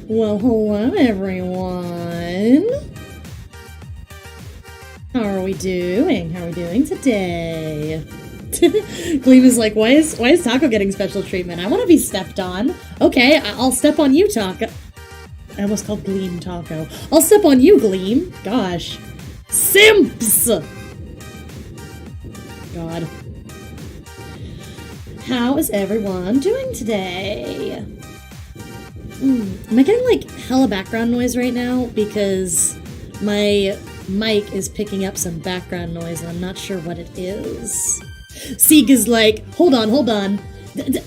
Well, hello everyone. How are we doing? How are we doing today? Gleam is like, why is Taco getting special treatment? I want to be stepped on. Okay, I'll step on you, Taco. I almost called Gleam Taco. I'll step on you, Gleam. Gosh. Simps! God. How is everyone doing today? Am I getting, like, hella background noise right now? Because my mic is picking up some background noise, and I'm not sure what it is. Sieg is like, hold on.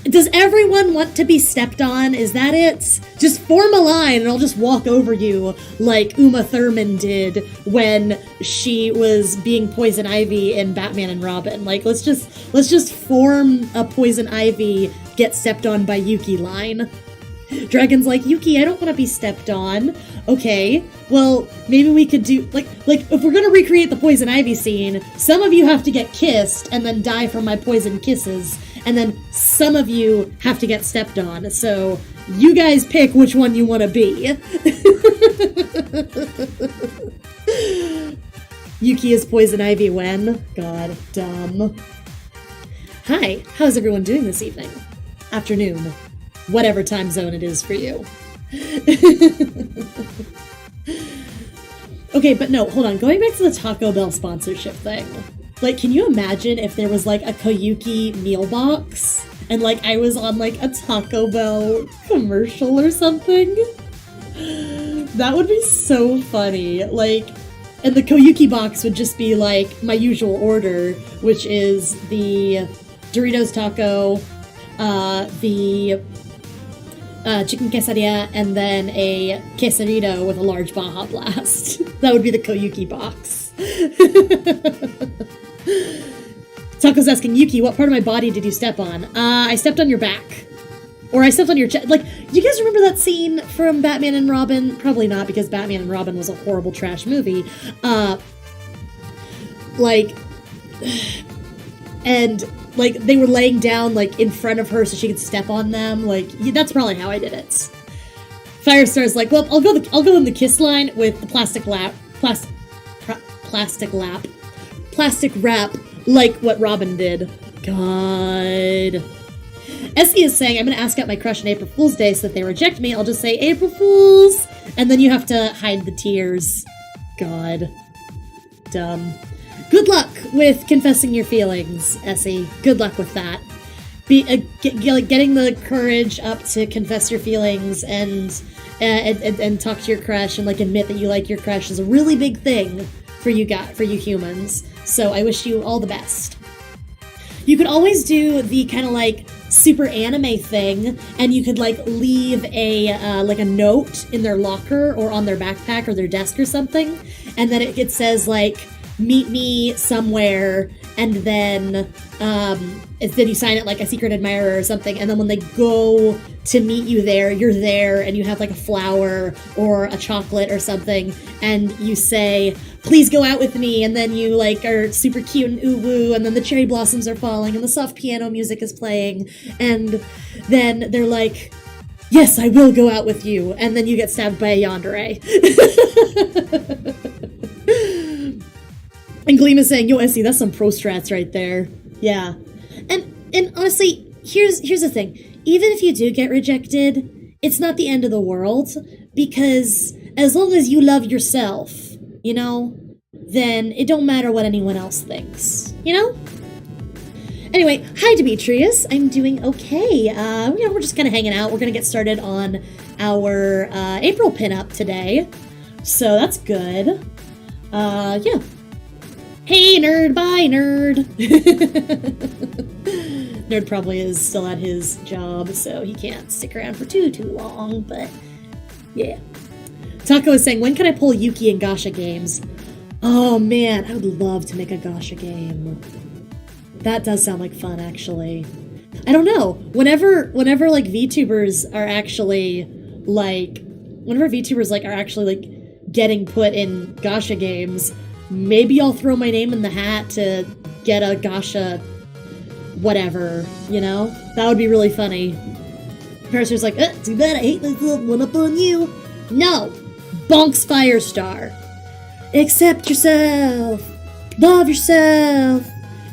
Does everyone want to be stepped on? Is that it? Just form a line, and I'll just walk over you like Uma Thurman did when she was being Poison Ivy in Batman and Robin. Like, let's just form a Poison Ivy get stepped on by Yuki line. Dragon's like, Yuki, I don't want to be stepped on. Okay, well, maybe we could do, like, if we're gonna recreate the Poison Ivy scene, some of you have to get kissed and then die from my poison kisses, and then some of you have to get stepped on, so you guys pick which one you want to be. Yuki is Poison Ivy when? God, dumb. Hi, how's everyone doing this evening? Afternoon. Whatever time zone it is for you. Okay, but no, hold on. Going back to the Taco Bell sponsorship thing. Like, can you imagine if there was, like, a Koyuki meal box? And, like, I was on, like, a Taco Bell commercial or something? That would be so funny. Like, and the Koyuki box would just be, like, my usual order, which is the Doritos taco, the chicken quesadilla, and then a quesarito with a large Baja Blast. That would be the Koyuki box. Taco's asking, Yuki, what part of my body did you step on? I stepped on your back. Or I stepped on your chest. Like, do you guys remember that scene from Batman and Robin? Probably not, because Batman and Robin was a horrible trash movie. And like, they were laying down, like, in front of her so she could step on them. Like, that's probably how I did it. Firestar's like, well, I'll go in the kiss line with the plastic wrap, like what Robin did. God. Essie is saying, I'm gonna ask out my crush on April Fool's Day, so if they reject me, I'll just say, April Fools! And then you have to hide the tears. God. Dumb. Good luck with confessing your feelings, Essie. Good luck with that. Getting the courage up to confess your feelings and talk to your crush and, like, admit that you like your crush is a really big thing for you humans. So I wish you all the best. You could always do the kind of, like, super anime thing, and you could, like, leave a note in their locker or on their backpack or their desk or something, and then it says, like, meet me somewhere, and then you sign it like a secret admirer or something, and then when they go to meet you there, you're there, and you have, like, a flower or a chocolate or something, and you say, please go out with me, and then you, like, are super cute and ooh-woo, and then the cherry blossoms are falling, and the soft piano music is playing, and then they're like, yes, I will go out with you, and then you get stabbed by a yandere. And Gleam is saying, yo, Essie, that's some pro strats right there. Yeah. And honestly, here's the thing. Even if you do get rejected, it's not the end of the world, because as long as you love yourself, you know, then it don't matter what anyone else thinks, you know? Anyway, hi Demetrius. I'm doing okay. We're just kind of hanging out. We're going to get started on our April pinup today. So that's good. Yeah. Hey, nerd, bye, nerd. Nerd probably is still at his job, so he can't stick around for too long, but yeah. Taco is saying, when can I pull Yuki and Gasha games? Oh man, I would love to make a Gasha game. That does sound like fun, actually. I don't know. Whenever like VTubers are actually like, getting put in Gasha games, maybe I'll throw my name in the hat to get a Gasha whatever, you know? That would be really funny. Purser's like, too bad, I hate this little one up on you. No! Bonks Firestar. Accept yourself. Love yourself.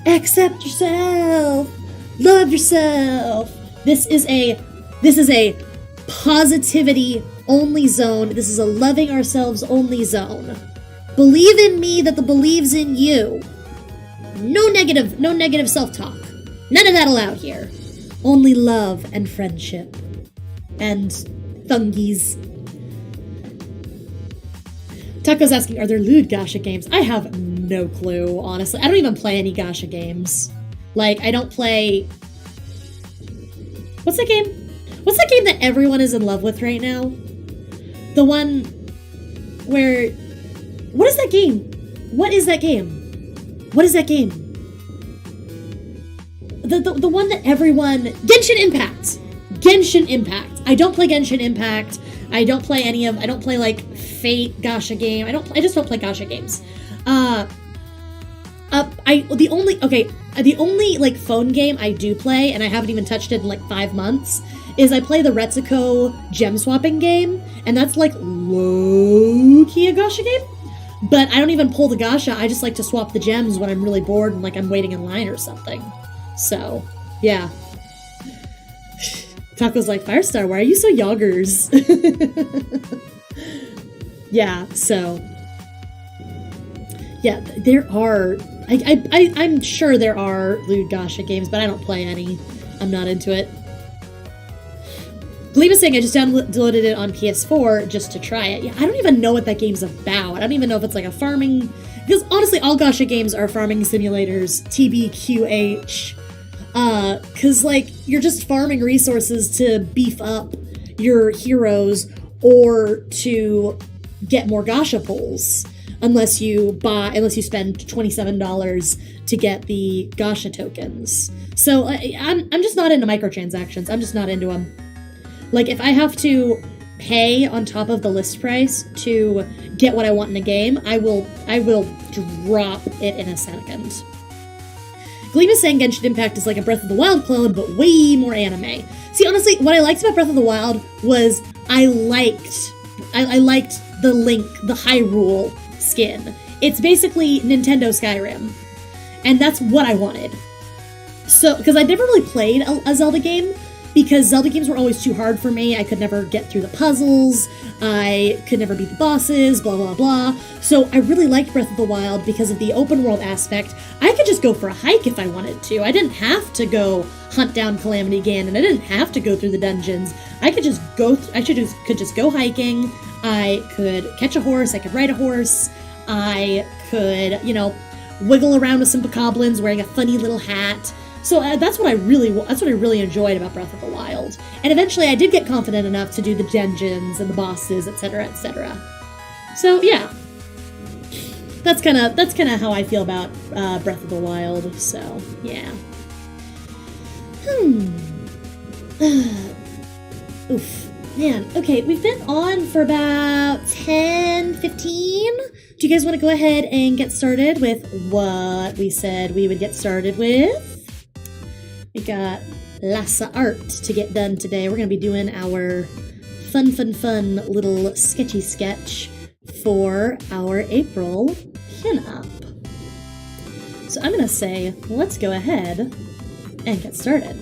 Accept yourself. Love yourself. This is a positivity only zone. This is a loving ourselves only zone. Believe in me that believes in you. No negative self-talk. None of that allowed here. Only love and friendship. And thungies. Taco's asking, are there lewd gacha games? I have no clue, honestly. I don't even play any gacha games. Like, I don't play... What's that game? What's that game that everyone is in love with right now? The one where... What is that game? What is that game? What is that game? The one that everyone... Genshin Impact! Genshin Impact. I don't play Genshin Impact. I don't play any of... I don't play, like, Fate gacha game. I just don't play gacha games. The only, like, phone game I do play, and I haven't even touched it in, like, 5 months, is I play the Retsuko gem swapping game, and that's, like, low-key a gacha game. But I don't even pull the gacha, I just like to swap the gems when I'm really bored and, like, I'm waiting in line or something. So, yeah. Taco's like, Firestar, why are you so yoggers? Yeah, so... Yeah, there are... I'm sure there are lewd gacha games, but I don't play any. I'm not into it. Gleema's saying I just downloaded it on PS4 just to try it. Yeah, I don't even know what that game's about. I don't even know if it's like a farming... Because honestly, all gacha games are farming simulators. TBQH. Because, like, you're just farming resources to beef up your heroes or to get more gacha pulls. Unless you spend $27 to get the gacha tokens. So I'm just not into microtransactions. I'm just not into them. Like, if I have to pay on top of the list price to get what I want in a game, I will drop it in a second. Gleam is saying Genshin Impact is like a Breath of the Wild clone, but way more anime. See, honestly, what I liked about Breath of the Wild was I liked the Link, the Hyrule skin. It's basically Nintendo Skyrim. And that's what I wanted. So, because I'd never really played a Zelda game, because Zelda games were always too hard for me. I could never get through the puzzles. I could never beat the bosses, blah, blah, blah. So I really liked Breath of the Wild because of the open world aspect. I could just go for a hike if I wanted to. I didn't have to go hunt down Calamity Ganon. I didn't have to go through the dungeons. I could just go, could just go hiking. I could catch a horse. I could ride a horse. I could, wiggle around with some bokoblins wearing a funny little hat. So that's what I really enjoyed about Breath of the Wild. And eventually I did get confident enough to do the dungeons and the bosses, etc., etc. So yeah, that's kind of how I feel about Breath of the Wild. So yeah. Oof. Man, okay, we've been on for about 10, 15. Do you guys want to go ahead and get started with what we said we would get started with? We got lots of art to get done today. We're going to be doing our fun little sketchy sketch for our April pinup. So I'm going to say, let's go ahead and get started.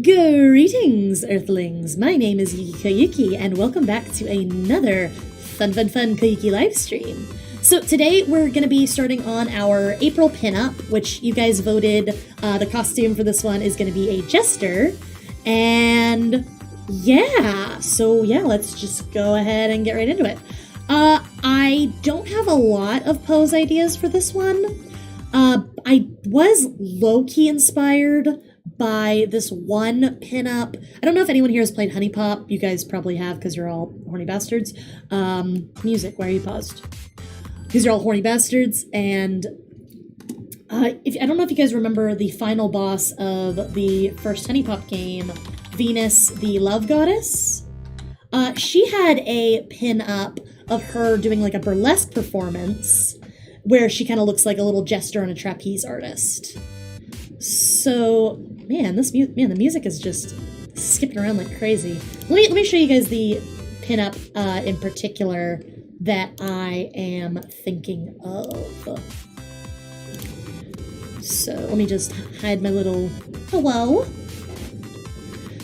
Greetings, Earthlings! My name is Koyuki, and welcome back to another fun Koyuki livestream. So today we're going to be starting on our April pinup, which you guys voted. The costume for this one is going to be a Jester, and yeah, let's just go ahead and get right into it. I don't have a lot of pose ideas for this one. I was low-key inspired by this one pinup. I don't know if anyone here has played Honey Pop. You guys probably have because you're all horny bastards. Music, why are you paused? Because you're all horny bastards. And I don't know if you guys remember the final boss of the first Honey Pop game, Venus, the love goddess. She had a pinup of her doing like a burlesque performance where she kind of looks like a little jester and a trapeze artist. So, man, the music is just skipping around like crazy. Let me show you guys the pinup in particular that I am thinking of. So let me just hide my little hello.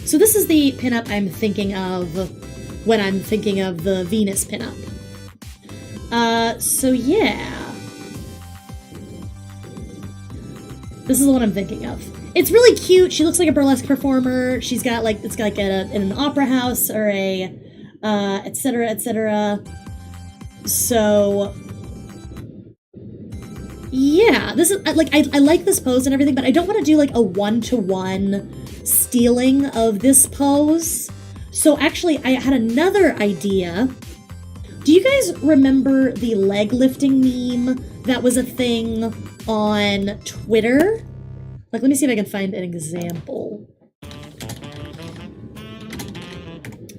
So this is the pinup I'm thinking of when I'm thinking of the Venus pinup. So yeah. This is the one I'm thinking of. It's really cute. She looks like a burlesque performer. She's got like, it's got like in an opera house or a, etc., etc. So, yeah, this is like, I like this pose and everything, but I don't want to do like a one-to-one stealing of this pose. So actually, I had another idea. Do you guys remember the leg lifting meme that was a thing on Twitter? Like, let me see if I can find an example.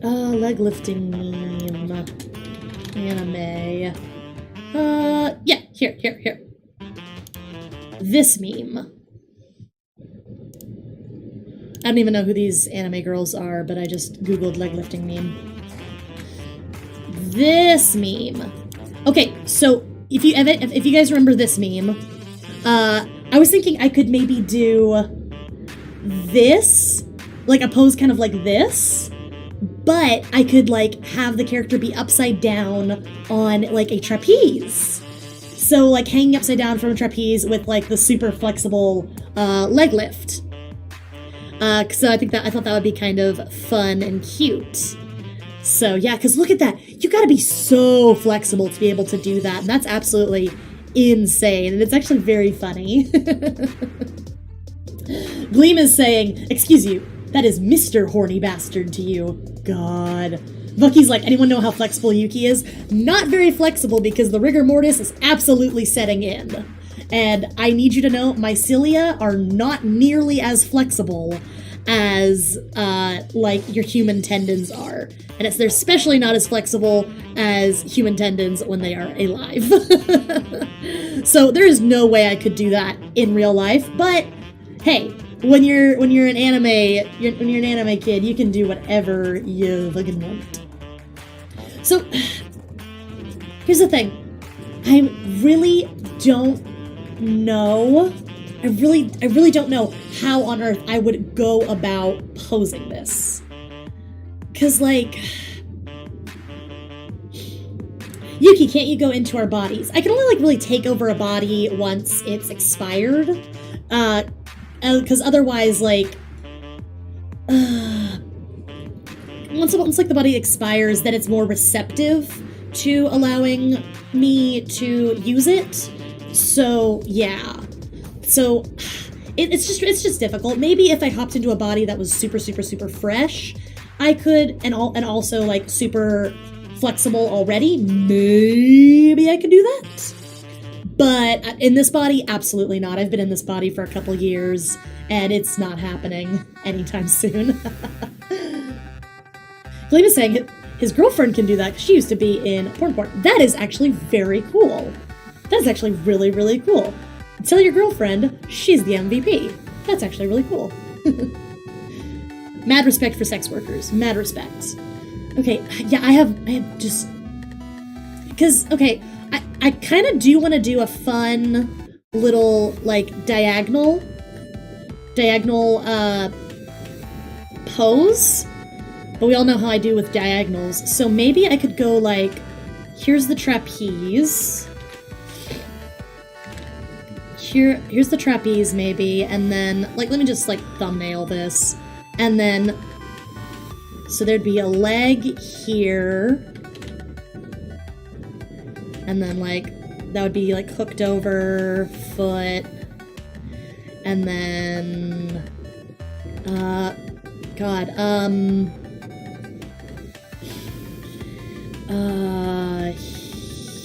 Leg lifting meme. Anime. Yeah, here. This meme. I don't even know who these anime girls are, but I just googled leg lifting meme. This meme. Okay, so if you guys remember this meme, I was thinking I could maybe do this, like a pose kind of like this, but I could like have the character be upside down on like a trapeze. So like hanging upside down from a trapeze with like the super flexible leg lift. So I thought that would be kind of fun and cute. So yeah, because look at that. You gotta be so flexible to be able to do that. And that's absolutely insane. And it's actually very funny. Gleam is saying, excuse you, that is Mr. Horny Bastard to you. God. Bucky's like, anyone know how flexible Yuki is? Not very flexible because the rigor mortis is absolutely setting in. And I need you to know, my cilia are not nearly as flexible as like your human tendons are. And they're especially not as flexible as human tendons when they are alive. So there is no way I could do that in real life, but hey, when you're an anime kid, you can do whatever you fucking want. So here's the thing. I really don't know. I really don't know how on earth I would go about posing this. Cause like, Yuki, can't you go into our bodies? I can only like really take over a body once it's expired. Cause otherwise like, once like the body expires, then it's more receptive to allowing me to use it. So yeah. So it's just difficult. Maybe if I hopped into a body that was super fresh, I could, and also like super flexible already, maybe I could do that. But in this body, absolutely not. I've been in this body for a couple years, and it's not happening anytime soon. Gleam is saying his girlfriend can do that because she used to be in porn. That is actually very cool. That is actually really cool. Tell your girlfriend she's the MVP. That's actually really cool. Mad respect for sex workers. Mad respect. Okay, yeah, I have just... Because, okay, I kind of do want to do a fun little, like, diagonal pose. But we all know how I do with diagonals. So maybe I could go, like, here's the trapeze. Here's the trapeze, maybe, and then, like, let me just, like, thumbnail this. And then, so there'd be a leg here. And then, like, that would be, like, hooked over, foot. And then,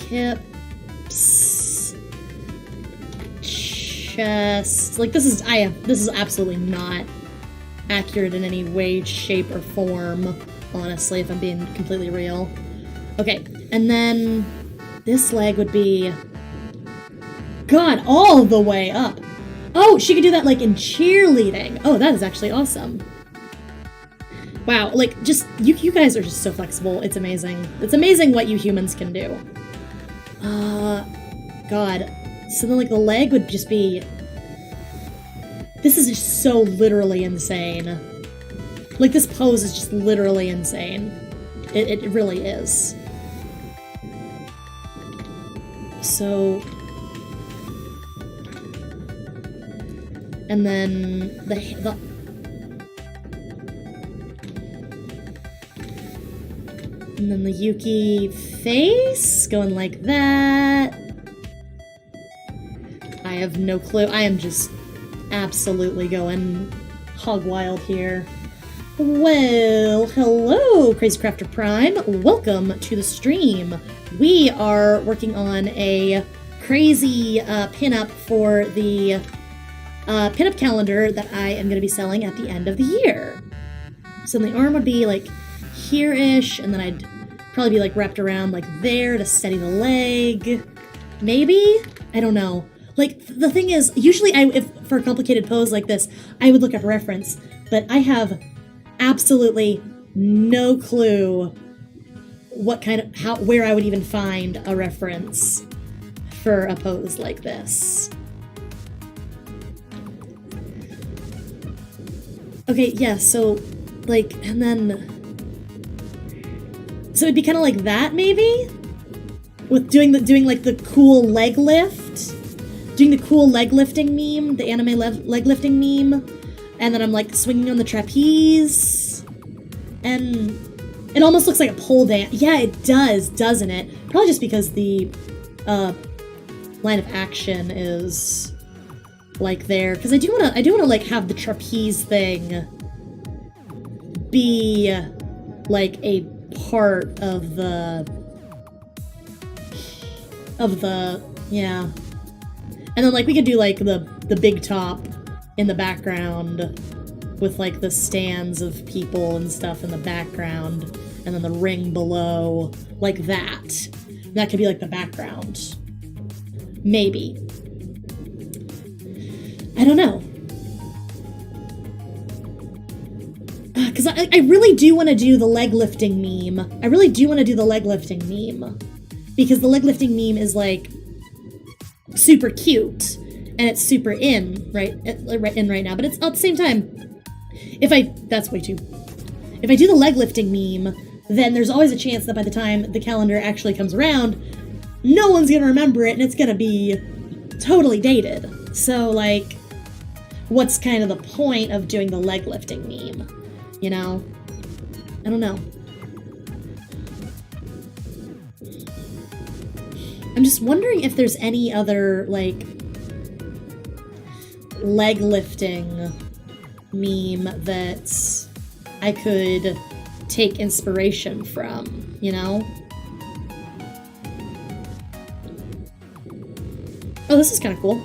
hips, chest. Like, this is absolutely not accurate in any way, shape, or form, honestly, if I'm being completely real. Okay, and then this leg would be, God, all the way up. Oh, she could do that, like, in cheerleading. Oh, that is actually awesome. Wow, like, just, you guys are just so flexible. It's amazing. It's amazing what you humans can do. God. So then, like, the leg would just be... This is just so literally insane. Like, this pose is just literally insane. It really is. So... And then the and then the Yuki face going like that. I have no clue. I am just absolutely going hog wild here. Well, hello, Crazy Crafter Prime. Welcome to the stream. We are working on a crazy pinup for the pinup calendar that I am going to be selling at the end of the year. So the arm would be like here-ish, and then I'd probably be like wrapped around like there to steady the leg. Maybe? I don't know. Like, the thing is, usually if for a complicated pose like this, I would look up a reference, but I have absolutely no clue what kind of, where I would even find a reference for a pose like this. Okay, yeah, so, like, and then... So it'd be kind of like that, maybe? With doing like, the cool leg lift? Doing the cool leg lifting meme, the anime leg lifting meme. And then I'm, like, swinging on the trapeze. And it almost looks like a pole dance. Yeah, it does, doesn't it? Probably just because the, line of action is... like there, because I do want to like have the trapeze thing be like a part of the yeah, and then like we could do like the big top in the background with like the stands of people and stuff in the background, and then the ring below like that. That could be like the background, maybe. I don't know. Because I really do want to do the leg lifting meme. I really do want to do the leg lifting meme. Because the leg lifting meme is, like, super cute. And it's super in right now. But it's at the same time, that's way too... If I do the leg lifting meme, then there's always a chance that by the time the calendar actually comes around, no one's going to remember it and it's going to be totally dated. So, like... What's kind of the point of doing the leg lifting meme? You know? I don't know. I'm just wondering if there's any other, like, leg lifting meme that I could take inspiration from, you know? Oh, this is kind of cool.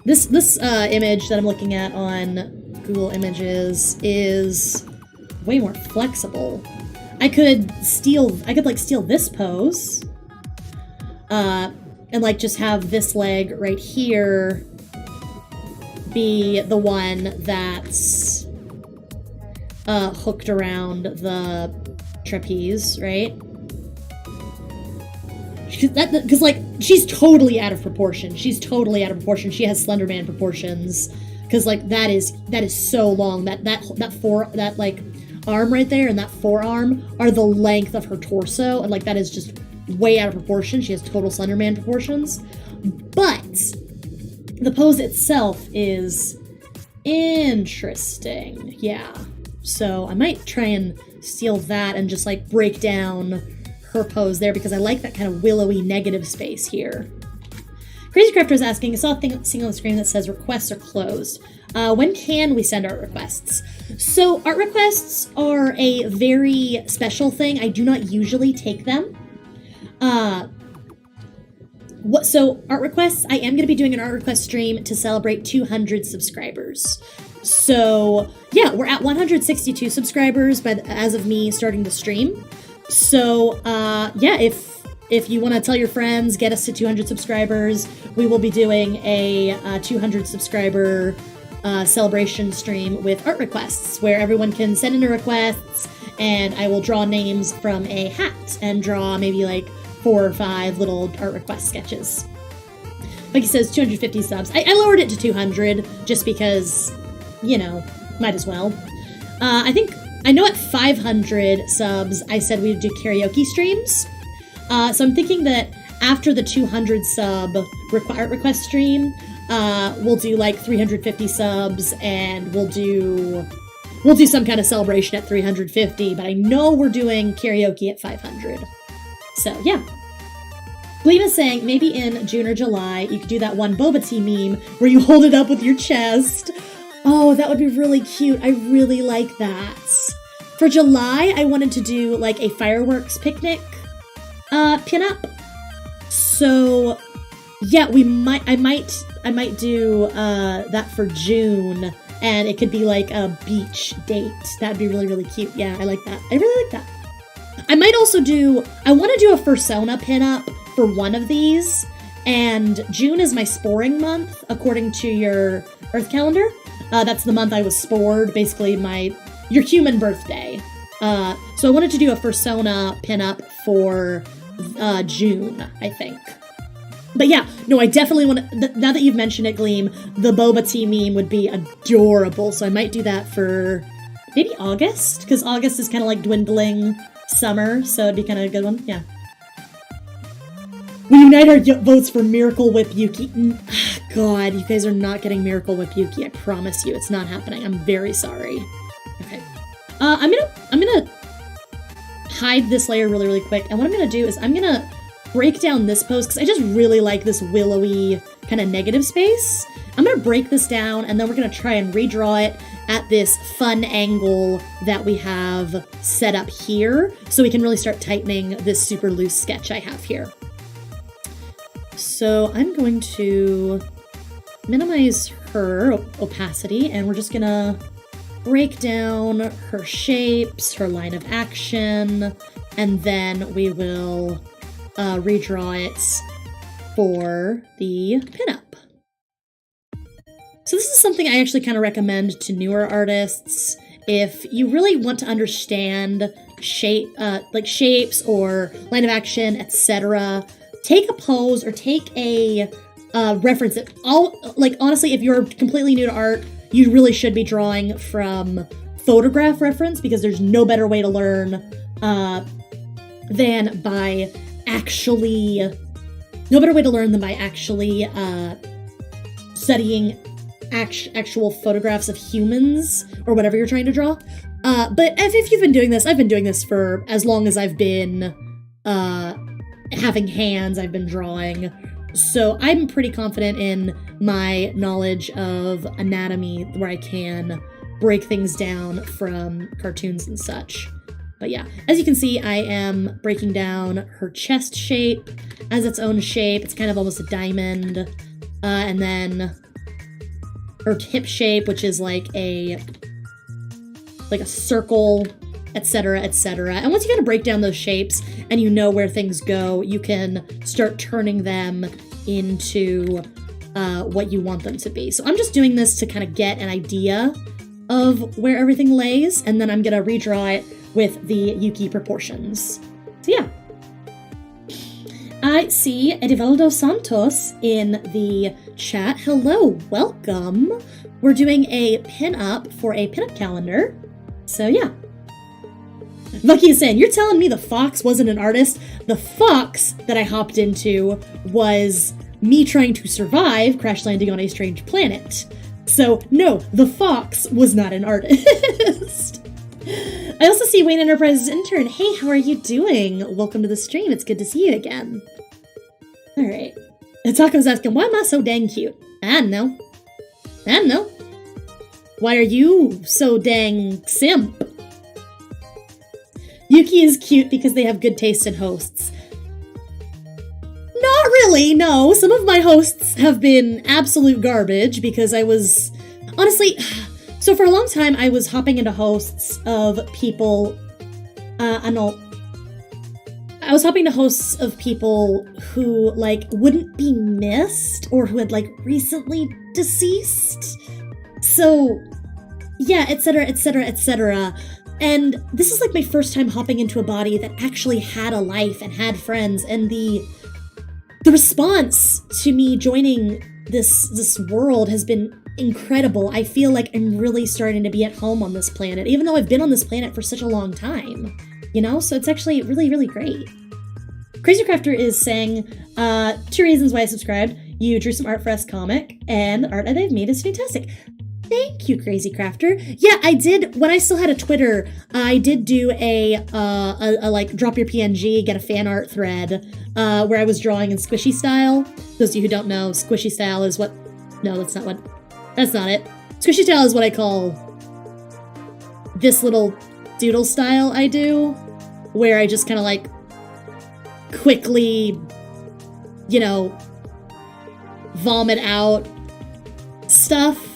This image that I'm looking at on Google Images is way more flexible. I could steal this pose, and like just have this leg right here be the one that's hooked around the trapeze, right? Because, like, she's totally out of proportion. She's totally out of proportion. She has Slender Man proportions. Because, like, that is so long. That like, arm right there and that forearm are the length of her torso. And, like, that is just way out of proportion. She has total Slender Man proportions. But the pose itself is interesting. Yeah. So I might try and steal that and just, like, break down her pose there, because I like that kind of willowy negative space here. Crazy Crafter is asking, I saw a thing on the screen that says requests are closed. When can we send art requests? So art requests are a very special thing. I do not usually take them. So art requests, I am going to be doing an art request stream to celebrate 200 subscribers. So yeah, we're at 162 subscribers as of me starting the stream. So, yeah, if you want to tell your friends, get us to 200 subscribers, we will be doing a 200 subscriber celebration stream with art requests, where everyone can send in their requests, and I will draw names from a hat and draw maybe like 4 or 5 little art request sketches. Like he says, 250 subs. I lowered it to 200 just because, you know, might as well. I know at 500 subs, I said we'd do karaoke streams. So I'm thinking that after the 200 sub art request stream, we'll do like 350 subs, and we'll do some kind of celebration at 350, but I know we're doing karaoke at 500. So, yeah. Gleam is saying, maybe in June or July, you could do that one boba tea meme where you hold it up with your chest. Oh, that would be really cute. I really like that. For July, I wanted to do like a fireworks picnic pinup. So, yeah, I might do that for June, and it could be like a beach date. That'd be really, really cute. Yeah, I like that. I really like that. I might also I want to do a fursona pinup for one of these, and June is my sporing month, according to your Earth calendar. That's the month I was spored, basically your human birthday. So I wanted to do a fursona pinup for June, I think. But yeah, no, I definitely want to, now that you've mentioned it, Gleam, the boba tea meme would be adorable, so I might do that for maybe August, because August is kind of like dwindling summer, so it'd be kind of a good one, yeah. We unite our votes for Miracle Whip Yuki. God, you guys are not getting Miracle Whip Yuki, I promise you, it's not happening. I'm very sorry. Okay. I'm gonna hide this layer really, really quick, and what I'm gonna do is I'm gonna break down this pose, because I just really like this willowy kind of negative space. I'm gonna break this down, and then we're gonna try and redraw it at this fun angle that we have set up here, so we can really start tightening this super loose sketch I have here. So I'm going to minimize her opacity, and we're just gonna break down her shapes, her line of action, and then we will redraw it for the pinup. So this is something I actually kind of recommend to newer artists. If you really want to understand like shapes or line of action, etc., take a pose or take a reference. Honestly, if you're completely new to art, you really should be drawing from photograph reference, because there's no better way to learn than by actually studying actual photographs of humans or whatever you're trying to draw. But if you've been doing this, I've been doing this for as long as I've been having hands, I've been drawing. So I'm pretty confident in my knowledge of anatomy, where I can break things down from cartoons and such. But yeah, as you can see, I am breaking down her chest shape as its own shape. It's kind of almost a diamond. And then her hip shape, which is like a circle, etc., etc. And once you kind of break down those shapes and you know where things go, you can start turning them into what you want them to be. So I'm just doing this to kind of get an idea of where everything lays, and then I'm gonna redraw it with the Yuki proportions. So yeah. I see Edivaldo Santos in the chat. Hello, welcome. We're doing a pin-up for a pin-up calendar. So yeah. Lucky is saying, you're telling me the fox wasn't an artist? The fox that I hopped into was me trying to survive crash landing on a strange planet. So no, the fox was not an artist. I also see Wayne Enterprises intern. Hey, how are you doing? Welcome to the stream. It's good to see you again. All right. Taco's asking, why am I so dang cute? I don't know. Why are you so dang simp? Yuki is cute because they have good taste in hosts. Not really, no. Some of my hosts have been absolute garbage because I was... Honestly, so for a long time I was hopping into hosts of people... I was hopping to hosts of people who, like, wouldn't be missed or who had, like, recently deceased. So, yeah, etc., etc., etc. And this is like my first time hopping into a body that actually had a life and had friends, and the response to me joining this world has been incredible. I feel like I'm really starting to be at home on this planet, even though I've been on this planet for such a long time, you know? So it's actually really, really great. Crazy Crafter is saying, 2 reasons why I subscribed. You drew some art for us comic, and the art that I've made is fantastic. Thank you, Crazy Crafter. Yeah, I did, when I still had a Twitter, I did do a like, drop your PNG, get a fan art thread, where I was drawing in squishy style. Those of you who don't know, squishy style is what, no, that's not it. Squishy style is what I call this little doodle style I do, where I just kind of like, quickly, you know, vomit out stuff.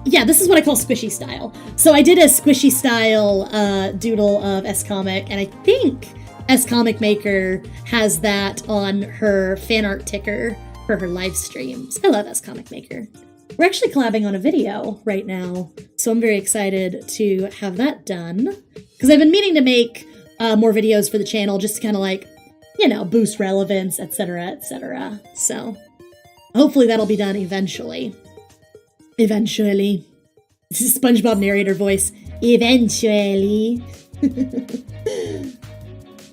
Yeah, this is what I call squishy style. So I did a squishy style doodle of S-Comic, and I think S-Comic Maker has that on her fan art ticker for her live streams. I love S-Comic Maker. We're actually collabing on a video right now, so I'm very excited to have that done. Because I've been meaning to make more videos for the channel just to kind of like, you know, boost relevance, etc., etc. So hopefully that'll be done eventually. Eventually. This is SpongeBob narrator voice. Eventually.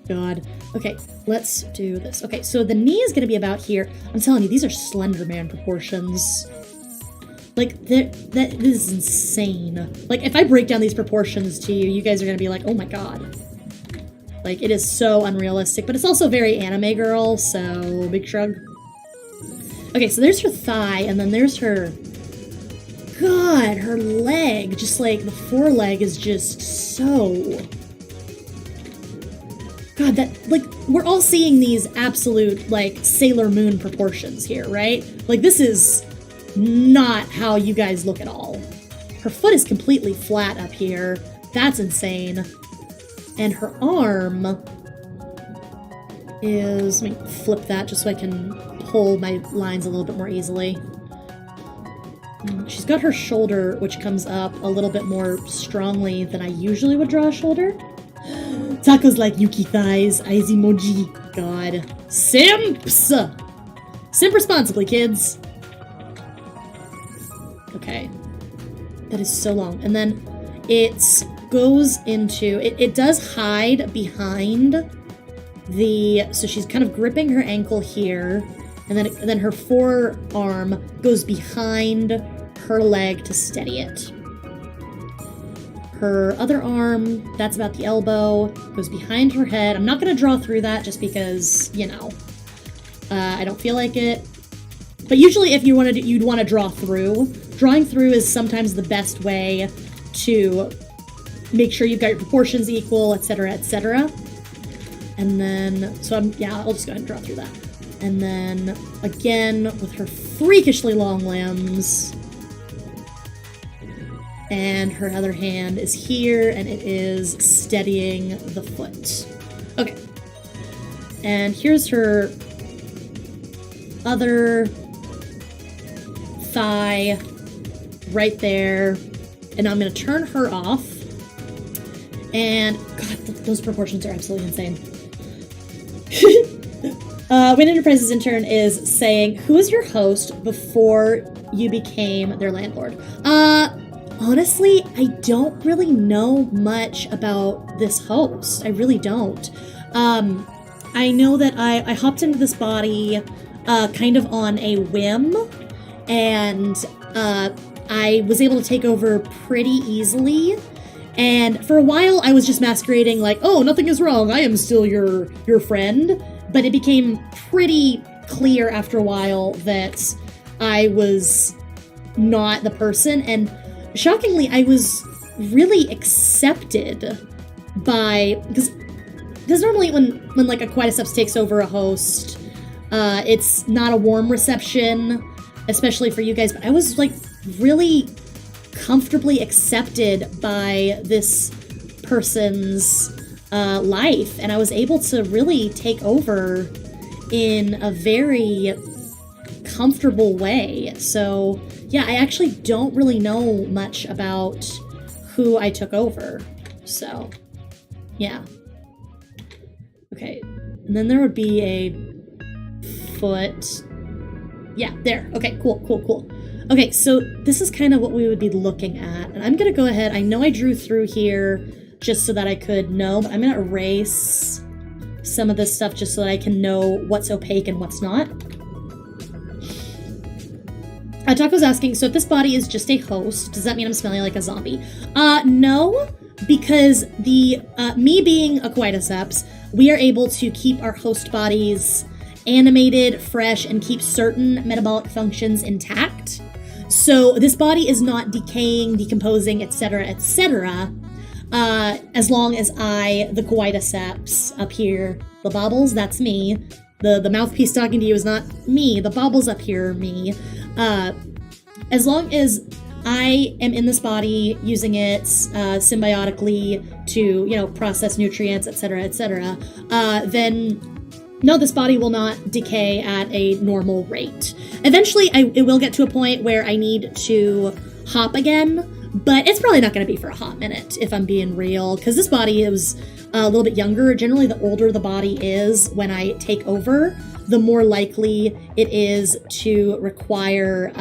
God. Okay, let's do this. Okay, so the knee is going to be about here. I'm telling you, these are Slender Man proportions. Like, this is insane. Like, if I break down these proportions to you, you guys are going to be like, oh my god. Like, it is so unrealistic, but it's also very anime girl, so big shrug. Okay, so there's her thigh, and then there's her... God, her leg, just like, the foreleg is just so... God, that, like, we're all seeing these absolute, like, Sailor Moon proportions here, right? Like, this is not how you guys look at all. Her foot is completely flat up here. That's insane. And her arm is... Let me flip that just so I can pull my lines a little bit more easily. She's got her shoulder, which comes up a little bit more strongly than I usually would draw a shoulder. Taco's like Yuki thighs, eyes emoji. God. Simps! Simp responsibly, kids. Okay. That is so long. And then it goes into... It does hide behind the... So she's kind of gripping her ankle here. And then her forearm goes behind her leg to steady it. Her other arm, that's about the elbow, goes behind her head. I'm not going to draw through that just because, you know, I don't feel like it. But usually if you wanted to, you'd want to draw through. Drawing through is sometimes the best way to make sure you've got your proportions equal, etc., etc. And then, so I'll just go ahead and draw through that. And then, again, with her freakishly long limbs. And her other hand is here, and it is steadying the foot. Okay. And here's her other thigh right there. And I'm going to turn her off. And, God, those proportions are absolutely insane. Win Enterprises intern is saying, who was your host before you became their landlord? Honestly, I don't really know much about this host. I really don't. I know that I hopped into this body kind of on a whim, and I was able to take over pretty easily. And for a while, I was just masquerading like, oh, nothing is wrong. I am still your friend. But it became pretty clear after a while that I was not the person. And shockingly, I was really accepted by... Because normally when like a Quietus takes over a host, it's not a warm reception, especially for you guys. But I was like really comfortably accepted by this person's life, and I was able to really take over in a very comfortable way. So Yeah, I actually don't really know much about who I took over. So, yeah. Okay, and then there would be a foot. Yeah, there. Okay, cool, cool, cool. Okay, so this is kind of what we would be looking at. And I'm going to go ahead. I know I drew through here just so that I could know, but I'm going to erase some of this stuff just so that I can know what's opaque and what's not. Taco's asking, so if this body is just a host, does that mean I'm smelling like a zombie? No, because the me being a quietuceps, we are able to keep our host bodies animated, fresh, and keep certain metabolic functions intact. So this body is not decaying, decomposing, etc., etc., as long as I, the quietuceps up here, the baubles, that's me. The mouthpiece talking to you is not me. The baubles up here are me. As long as I am in this body using it symbiotically to, you know, process nutrients, etc., then no, this body will not decay at a normal rate. Eventually, it will get to a point where I need to hop again, but it's probably not going to be for a hot minute, if I'm being real, because this body is a little bit younger. Generally, the older the body is when I take over, the more likely it is to require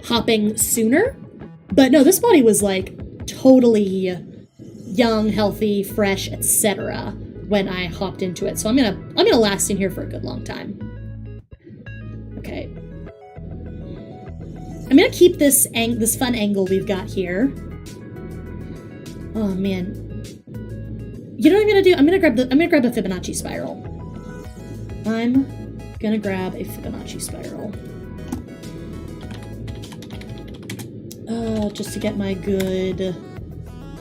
hopping sooner. But no, this body was like totally young, healthy, fresh, etc. when I hopped into it. So I'm gonna last in here for a good long time. Okay. I'm gonna keep this fun angle we've got here. Oh man. You know what I'm gonna do? I'm gonna grab a Fibonacci spiral. I'm gonna grab a Fibonacci spiral. Just to get my good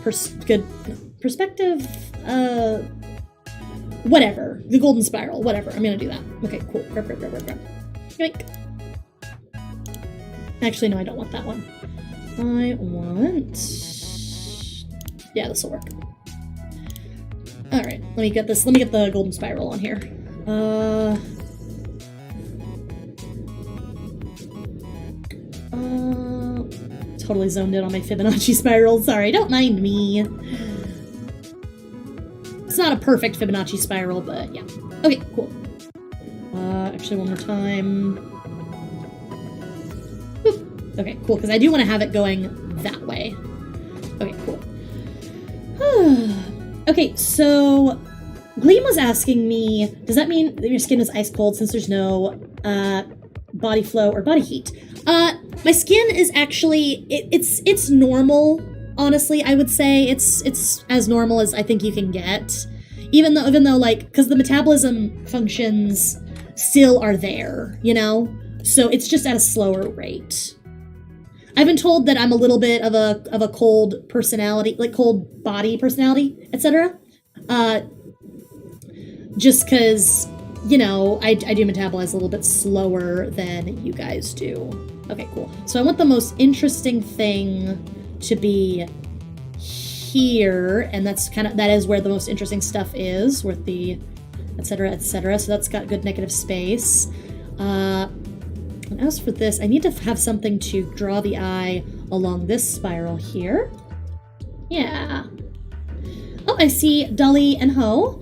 perspective. Whatever. The golden spiral. Whatever. I'm gonna do that. Okay, cool. Grab. Yoink. Actually, no, I don't want that one. I want... Yeah, this will work. Alright, let me get this. Let me get the golden spiral on here. Totally zoned in on my Fibonacci spiral. Sorry, don't mind me. It's not a perfect Fibonacci spiral, but yeah. Okay, cool. Actually, one more time. Boop. Okay, cool, because I do want to have it going that way. Okay, cool. Okay, so Gleam was asking me, does that mean that your skin is ice cold since there's no body flow or body heat? My skin is actually, it's normal. Honestly, I would say it's as normal as I think you can get. Even though like, because the metabolism functions still are there, you know? So it's just at a slower rate. I've been told that I'm a little bit of a cold personality, like cold body personality, etc. Just because, you know, I do metabolize a little bit slower than you guys do. Okay, cool. So I want the most interesting thing to be here, and that is where the most interesting stuff is, with the etc., etc. So that's got good negative space. And as for this, I need to have something to draw the eye along this spiral here. Yeah. Oh, I see Dolly and Ho,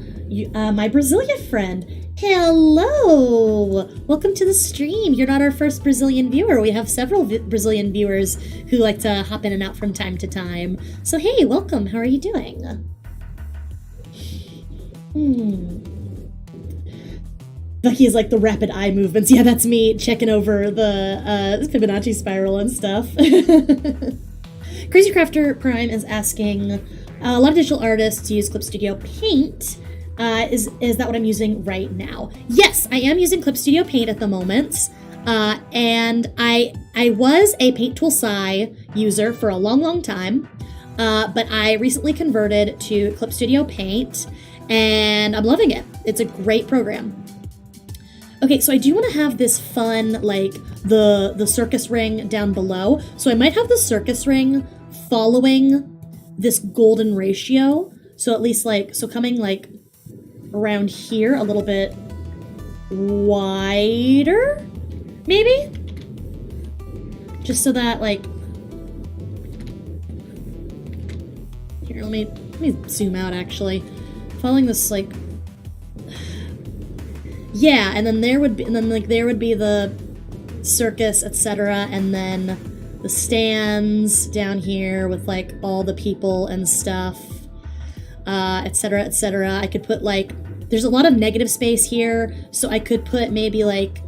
my Brazilian friend. Hello! Welcome to the stream. You're not our first Brazilian viewer. We have several Brazilian viewers who like to hop in and out from time to time. So hey, welcome. How are you doing? Bucky is like the rapid eye movements. Yeah, that's me checking over the Fibonacci spiral and stuff. Crazy Crafter Prime is asking, a lot of digital artists use Clip Studio Paint. Is that what I'm using right now? Yes, I am using Clip Studio Paint at the moment. And I was a Paint Tool Sci user for a long time. But I recently converted to Clip Studio Paint, and I'm loving it. It's a great program. Okay, so I do want to have this fun, like, the circus ring down below. So I might have the circus ring following this golden ratio. So at least, like, so coming, like, around here a little bit wider, maybe? Just so that, like... Here, let me zoom out, actually. Following this, like... Yeah, and then there would be, there would be the circus, etc., and then the stands down here with, like, all the people and stuff, etc., etc. I could put, like, there's a lot of negative space here, so I could put maybe, like,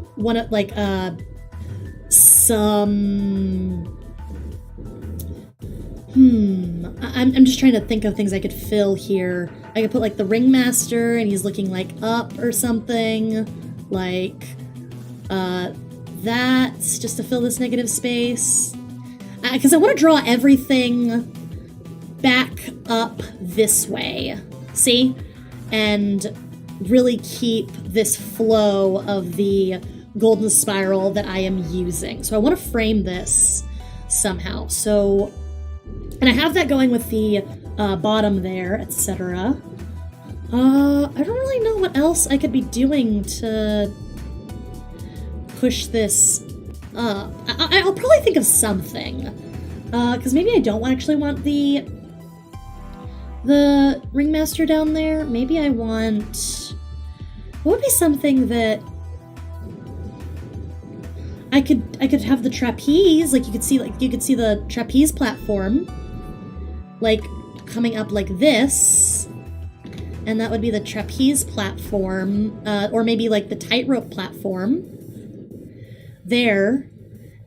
some... I'm just trying to think of things I could fill here. I could put, like, the ringmaster, and he's looking, like, up or something. Like, that's just to fill this negative space. Because I want to draw everything back up this way. See? And really keep this flow of the golden spiral that I am using. So I want to frame this somehow. So... And I have that going with the bottom there, etc. I don't really know what else I could be doing to push this up. I'll probably think of something. Because maybe I don't actually want the ringmaster down there. Maybe I want... What would be something that... I could have the trapeze, like you could see the trapeze platform, like coming up like this, and that would be the trapeze platform, or maybe like the tightrope platform there,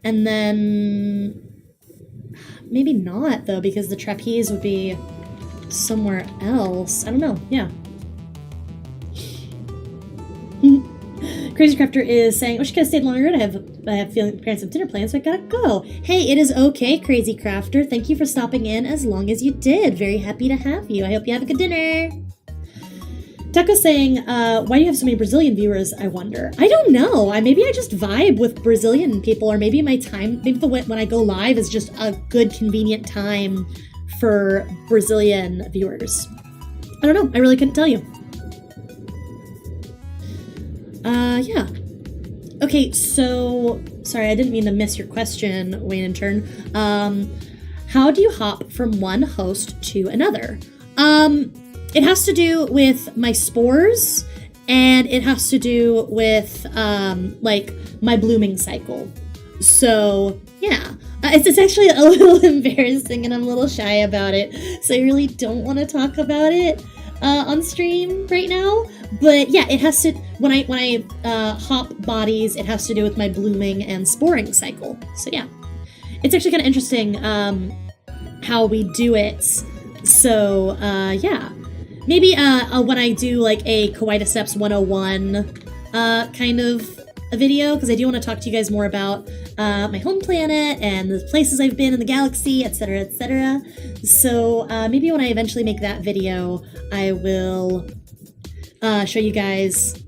and then maybe not though, because the trapeze would be somewhere else. I don't know. Yeah. Crazy Crafter is saying, "Oh, she could have stayed longer. I have feeling parents have dinner plans, so I gotta go." Hey, it is okay, Crazy Crafter. Thank you for stopping in as long as you did. Very happy to have you. I hope you have a good dinner. Taco's saying, "Why do you have so many Brazilian viewers? I wonder." I don't know. Maybe I just vibe with Brazilian people, or maybe my time, maybe when I go live is just a good, convenient time for Brazilian viewers. I don't know. I really couldn't tell you. Yeah. Okay, so... Sorry, I didn't mean to miss your question, Wayne and Turn. How do you hop from one host to another? It has to do with my spores, and it has to do with, like, my blooming cycle. So, yeah. It's actually a little embarrassing, and I'm a little shy about it, so I really don't want to talk about it on stream right now. But yeah, it has to, when I hop bodies, it has to do with my blooming and sporing cycle. So yeah, it's actually kind of interesting how we do it. So yeah, maybe when I do like a Kawaii 101 kind of a video, because I do want to talk to you guys more about my home planet and the places I've been in the galaxy, etc., etc. So maybe when I eventually make that video, I will show you guys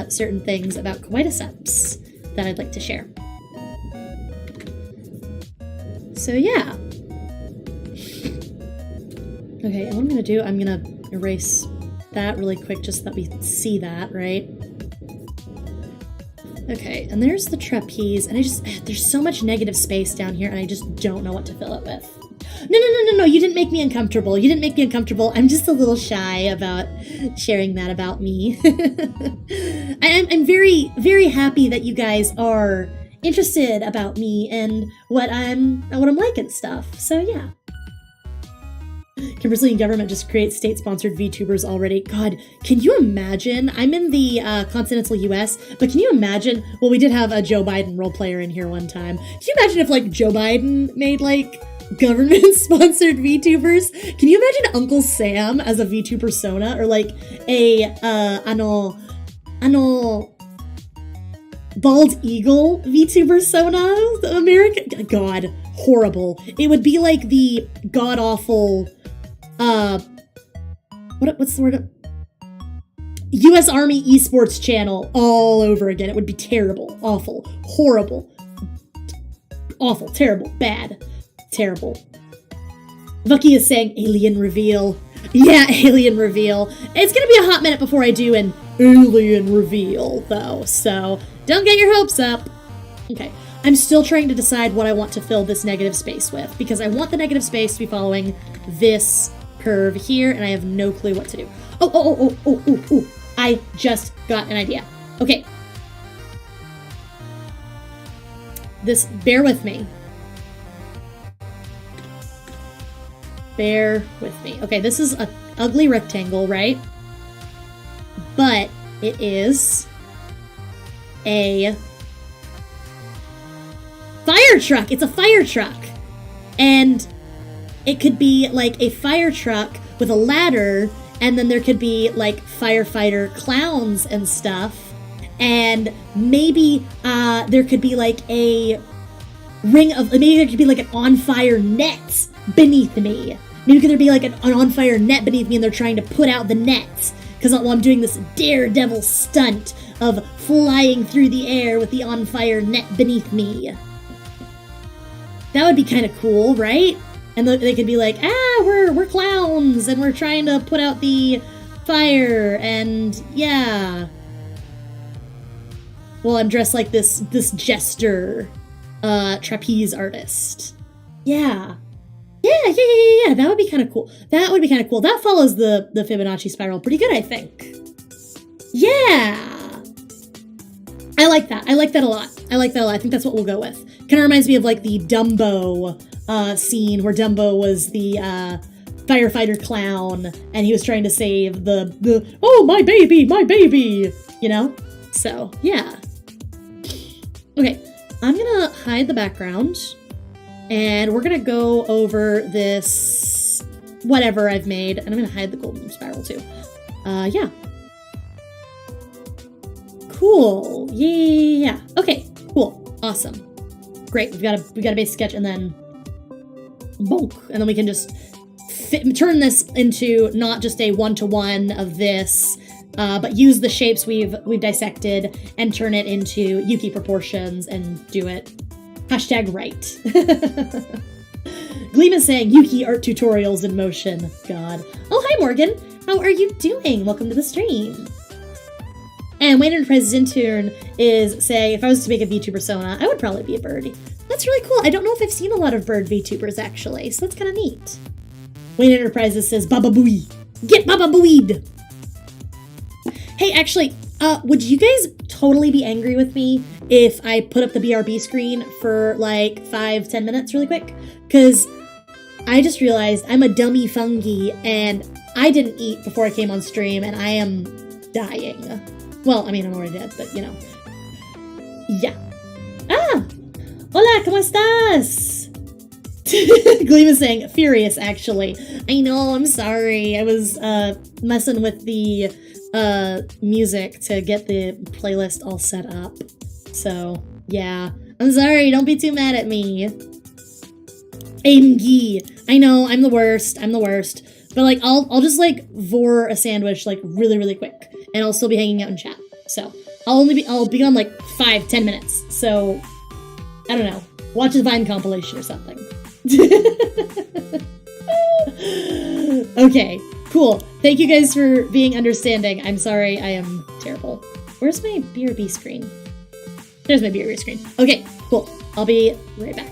certain things about Kawaii that I'd like to share. So yeah. Okay, and what I'm gonna do, I'm gonna erase that really quick just so that we see that, right? Okay, and there's the trapeze, and there's so much negative space down here, and I just don't know what to fill it with. No, you didn't make me uncomfortable. You didn't make me uncomfortable. I'm just a little shy about sharing that about me. I'm very, very happy that you guys are interested about me and what I'm like and stuff. So yeah. Can Brazilian government just create state-sponsored VTubers already? God, can you imagine? I'm in the continental US, but can you imagine? Well, we did have a Joe Biden role player in here one time. Can you imagine if like Joe Biden made like government-sponsored VTubers? Can you imagine Uncle Sam as a VTuber persona, or like a ano bald eagle VTuber persona? American? God, horrible. It would be like the god-awful what's the word? US Army esports channel all over again. It would be terrible, awful, horrible, awful, terrible, bad, terrible. Vucky is saying alien reveal. Yeah, alien reveal. It's gonna be a hot minute before I do an alien reveal, though, so don't get your hopes up. Okay. I'm still trying to decide what I want to fill this negative space with, because I want the negative space to be following this curve here, and I have no clue what to do. Oh, I just got an idea. Okay. Bear with me. Bear with me. Okay, this is an ugly rectangle, right? But it is a fire truck. It's a fire truck. And it could be like a fire truck with a ladder, and then there could be like firefighter clowns and stuff. And maybe there could be like a maybe there could be like an on-fire net beneath me. Maybe could there be like an on-fire net beneath me and they're trying to put out the net. Because while I'm doing this daredevil stunt of flying through the air with the on-fire net beneath me. That would be kind of cool, right? And they could be like, we're clowns and we're trying to put out the fire, and yeah. Well, I'm dressed like this Jester trapeze artist. Yeah. Yeah. That would be kind of cool. That follows the Fibonacci spiral pretty good, I think. Yeah. I like that. I like that a lot. I think that's what we'll go with. Kind of reminds me of like the Dumbo scene where Dumbo was the firefighter clown and he was trying to save the oh, my baby, you know? So, yeah. Okay, I'm gonna hide the background and we're gonna go over this whatever I've made, and I'm gonna hide the golden spiral too. Yeah. Cool. Yeah. Okay, cool. Awesome. Great. We've got a base sketch, and then bonk, and then we can just turn this into not just a one-to-one of this, but use the shapes we've dissected and turn it into Yuki proportions and do it #right. Gleam is saying Yuki art tutorials in motion. God. Oh, hi Morgan. How are you doing? Welcome to the stream. And Wayne Enterprises intern is saying, if I was to make a VTuber persona, I would probably be a bird. That's really cool. I don't know if I've seen a lot of bird VTubers, actually, so that's kind of neat. Wayne Enterprises says, Baba Booey. Get Baba Booeyed! Hey, actually, would you guys totally be angry with me if I put up the BRB screen for, like, 5-10 minutes really quick? Because I just realized I'm a dummy fungi, and I didn't eat before I came on stream, and I am dying. Well, I mean, I'm already dead, but, you know. Yeah. Ah! Hola, ¿cómo estás? Gleam is saying, furious, actually. I know, I'm sorry. I was, messing with the, music to get the playlist all set up. So, yeah. I'm sorry, don't be too mad at me. ENG. I know, I'm the worst. But, like, I'll just, like, vor a sandwich, like, really, really quick. And I'll still be hanging out in chat. So, I'll be on, like, 5-10 minutes. So, I don't know. Watch a Vine compilation or something. Okay, cool. Thank you guys for being understanding. I'm sorry, I am terrible. Where's my BRB screen? There's my BRB screen. Okay, cool. I'll be right back.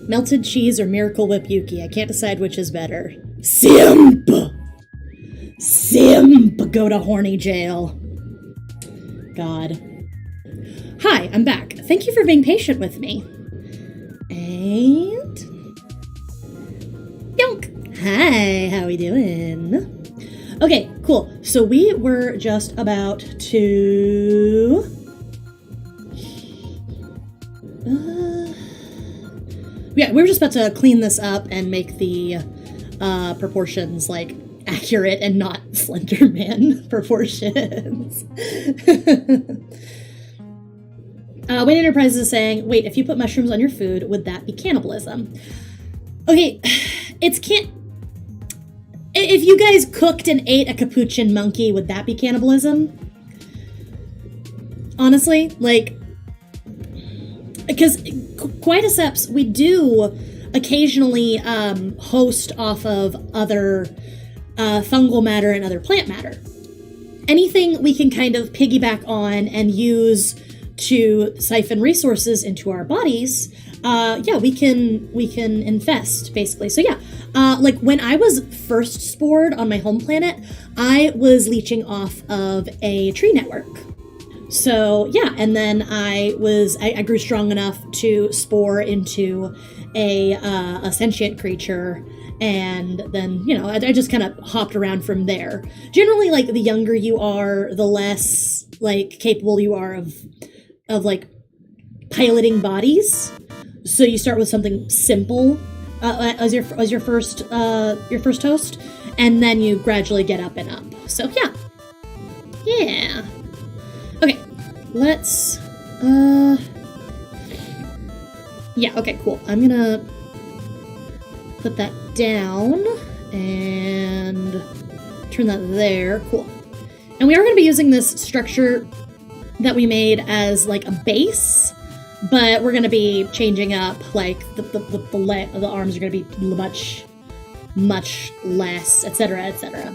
Melted cheese or Miracle Whip Yuki. I can't decide which is better. Simp! Simp! Go to horny jail. God. Hi, I'm back. Thank you for being patient with me. And... Yonk! Hi, how we doing? Okay, cool. So we were just about to... yeah, we were just about to clean this up and make the proportions, like, accurate and not Slenderman proportions. Wayne Enterprises is saying, wait, if you put mushrooms on your food, would that be cannibalism? Okay, it's can't... If you guys cooked and ate a capuchin monkey, would that be cannibalism? Honestly, like... Because Quietuceps, we do occasionally host off of other fungal matter and other plant matter. Anything we can kind of piggyback on and use to siphon resources into our bodies, yeah, we can infest, basically. So yeah, like when I was first spored on my home planet, I was leeching off of a tree network. So yeah, and then I grew strong enough to spore into a sentient creature, and then, you know, I just kind of hopped around from there. Generally, like, the younger you are, the less, like, capable you are of like, piloting bodies. So you start with something simple as your first host, and then you gradually get up and up. So yeah. Okay, let's, yeah, okay, cool. I'm gonna put that down and turn that there. Cool. And we are gonna be using this structure that we made as, like, a base, but we're gonna be changing up, like, the arms are gonna be much less, etc., etc.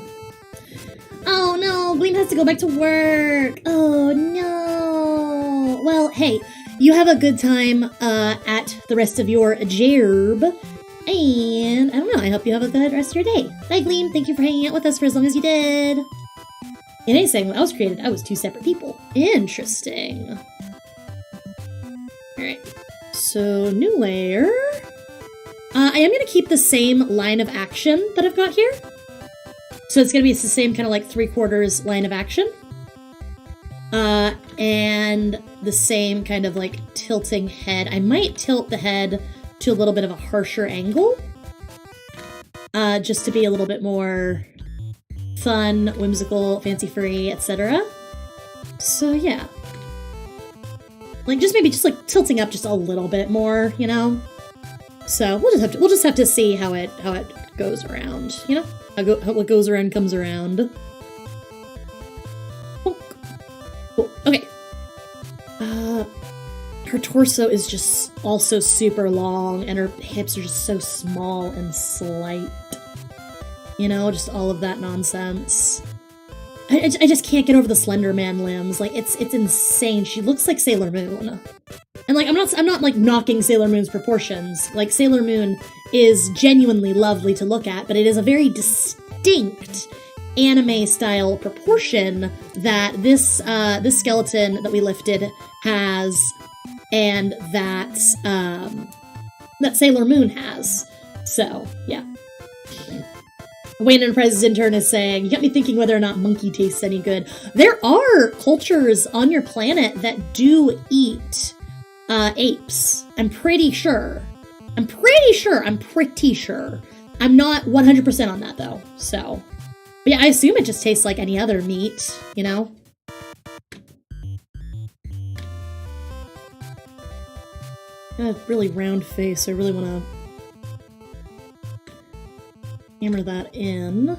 Oh no, Gleam has to go back to work. Oh no. Well, hey, you have a good time at the rest of your job. And I don't know, I hope you have a good rest of your day. Bye, Gleam. Thank you for hanging out with us for as long as you did. In a segment I was created, I was 2 separate people. Interesting. Alright. So, new layer. I am going to keep the same line of action that I've got here. So it's going to be the same kind of like 3/4 line of action. And the same kind of like tilting head. I might tilt the head to a little bit of a harsher angle. Just to be a little bit more fun, whimsical, fancy-free, etc. So yeah. Like just maybe just like tilting up just a little bit more, you know? So we'll just have to see how it goes around, you know? What goes around comes around. Oh, cool. Okay. Her torso is just also super long, and her hips are just so small and slight. You know, just all of that nonsense. I just can't get over the Slender Man limbs. Like, it's insane. She looks like Sailor Moon. And like, I'm not like knocking Sailor Moon's proportions. Like, Sailor Moon is genuinely lovely to look at, but it is a very distinct anime-style proportion that this skeleton that we lifted has, and that Sailor Moon has. So, yeah. Wayne Enterprises intern is saying, you got me thinking whether or not monkey tastes any good. There are cultures on your planet that do eat apes. I'm pretty sure. I'm pretty sure. I'm not 100% on that, though. So, but yeah, I assume it just tastes like any other meat, you know? Got a really round face, so I really want to hammer that in.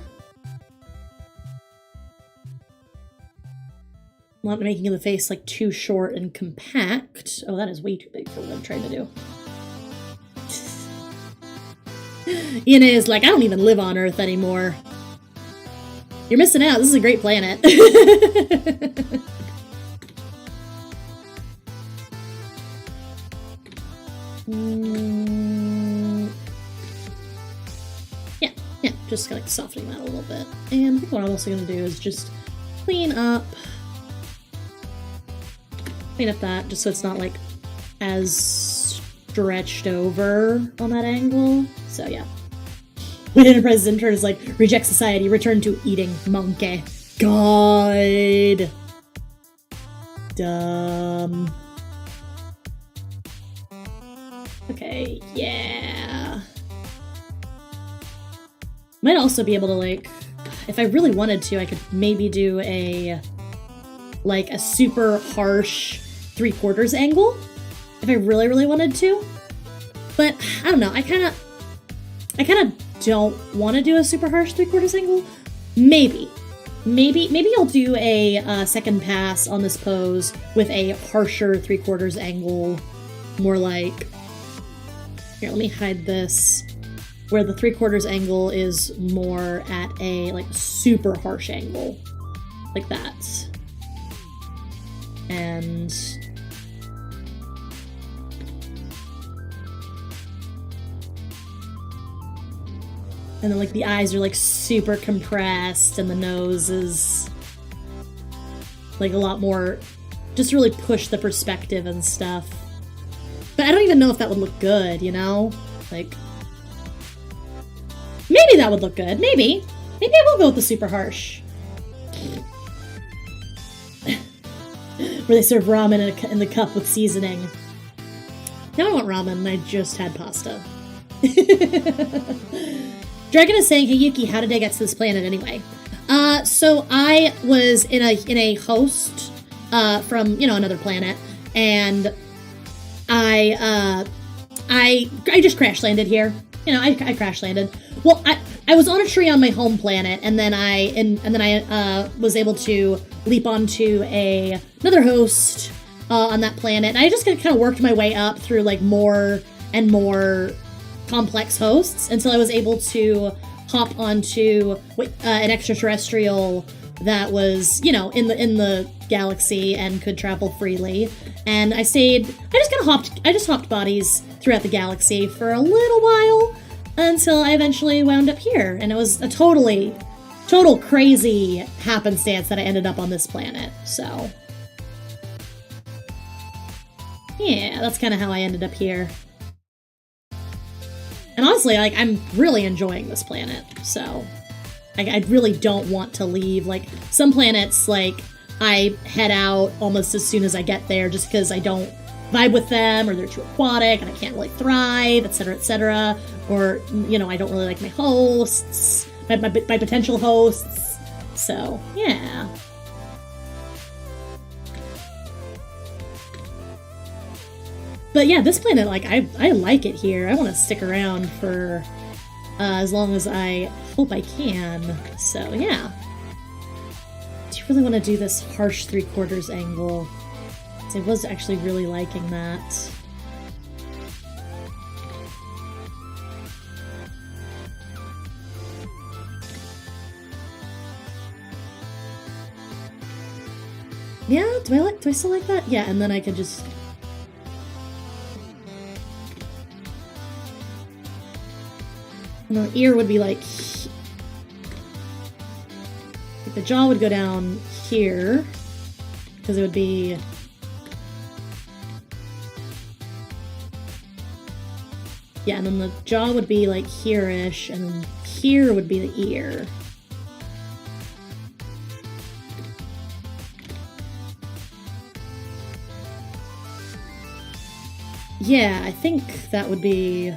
Not making the face like too short and compact. Oh, that is way too big for what I'm trying to do. Ian is like, I don't even live on Earth anymore. You're missing out. This is a great planet. just like softening that a little bit. And I think what I'm also gonna do is just clean up that just so it's not like as stretched over on that angle. So yeah. When Enterprise's intern is like, reject society, return to eating monkey. God. Dumb. Okay, yeah. Might also be able to, like, if I really wanted to, I could maybe do a super harsh 3/4 angle. If I really, really wanted to. But, I don't know, I kinda don't want to do a super harsh 3/4 angle. Maybe I'll do a second pass on this pose with a harsher 3/4 angle. More like... Here, let me hide this. Where the 3/4 angle is more at a, like, super harsh angle. Like that. And... then, like, the eyes are, like, super compressed, and the nose is, like, a lot more... just really push the perspective and stuff. But I don't even know if that would look good, you know? Like... maybe that would look good. Maybe. Maybe I will go with the super harsh. Where they serve ramen in the cup with seasoning. Now I want ramen, and I just had pasta. Dragon is saying, hey Yuki, how did I get to this planet anyway? So I was in a host from, you know, another planet, and I just crash landed here. You know, I crash landed. Well, I was on a tree on my home planet, and then I was able to leap onto another host on that planet. And I just kind of worked my way up through, like, more and more complex hosts until I was able to hop onto an extraterrestrial that was, you know, in the galaxy and could travel freely. And I just hopped bodies throughout the galaxy for a little while until I eventually wound up here. And it was a total crazy happenstance that I ended up on this planet. So yeah, that's kind of how I ended up here. And honestly, like, I'm really enjoying this planet, so I really don't want to leave. Like, some planets, like, I head out almost as soon as I get there just because I don't vibe with them, or they're too aquatic and I can't really thrive, etc., or, you know, I don't really like my hosts, my potential hosts, so, yeah. But yeah, this planet, like, I like it here. I want to stick around for as long as I hope I can. So yeah. Do you really want to do this harsh 3/4 angle? I was actually really liking that. Yeah, do I still like that? Yeah, and then I could just... and the ear would be like the jaw would go down here, because it would be... yeah, and then the jaw would be like here-ish, and then here would be the ear. Yeah, I think that would be...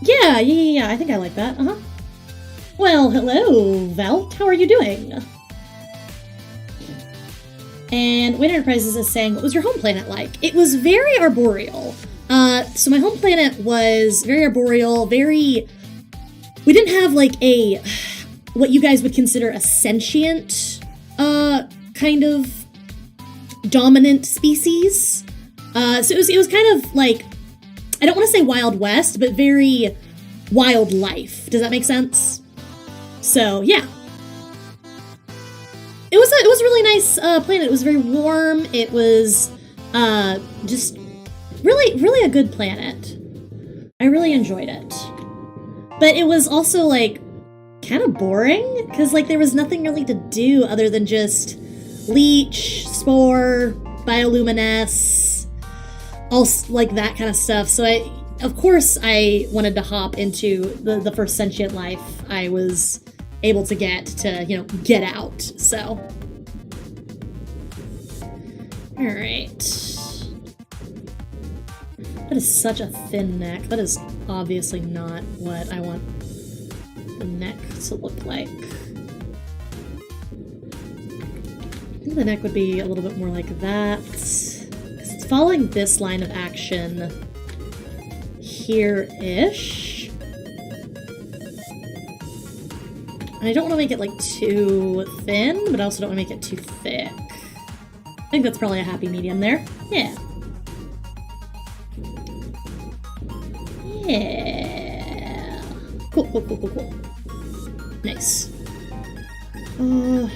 Yeah, I think I like that, Well, hello, Val, how are you doing? And Wayne Enterprises is saying, what was your home planet like? It was very arboreal. So my home planet was very arboreal, we didn't have, like, what you guys would consider a sentient, kind of dominant species. So it was kind of, like, I don't want to say Wild West, but very wildlife. Does that make sense? So, yeah. It was a really nice planet. It was very warm. It was just really, really a good planet. I really enjoyed it. But it was also, like, kind of boring, because, like, there was nothing really to do other than just leech, spore, bioluminesce, all, like, that kind of stuff. So of course, I wanted to hop into the first sentient life I was able to get to, you know, get out, so. Alright. That is such a thin neck. That is obviously not what I want the neck to look like. I think the neck would be a little bit more like that, because it's following this line of action here-ish. And I don't want to make it, like, too thin, but I also don't want to make it too thick. I think that's probably a happy medium there. Yeah. Yeah. Cool, cool, cool, cool, cool. Nice. I'm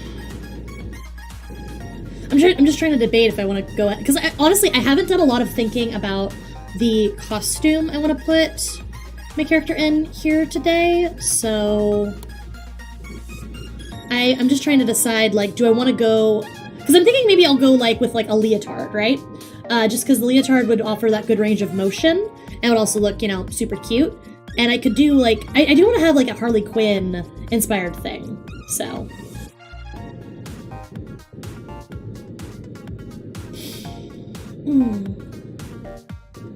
just trying to debate if I want to go at, because honestly, I haven't done a lot of thinking about the costume I want to put my character in here today, so I'm just trying to decide, like, do I want to go, because I'm thinking maybe I'll go, like, with, like, a leotard, right? Just because the leotard would offer that good range of motion, and would also look, you know, super cute, and I could do, like, I do want to have, like, a Harley Quinn inspired thing, so.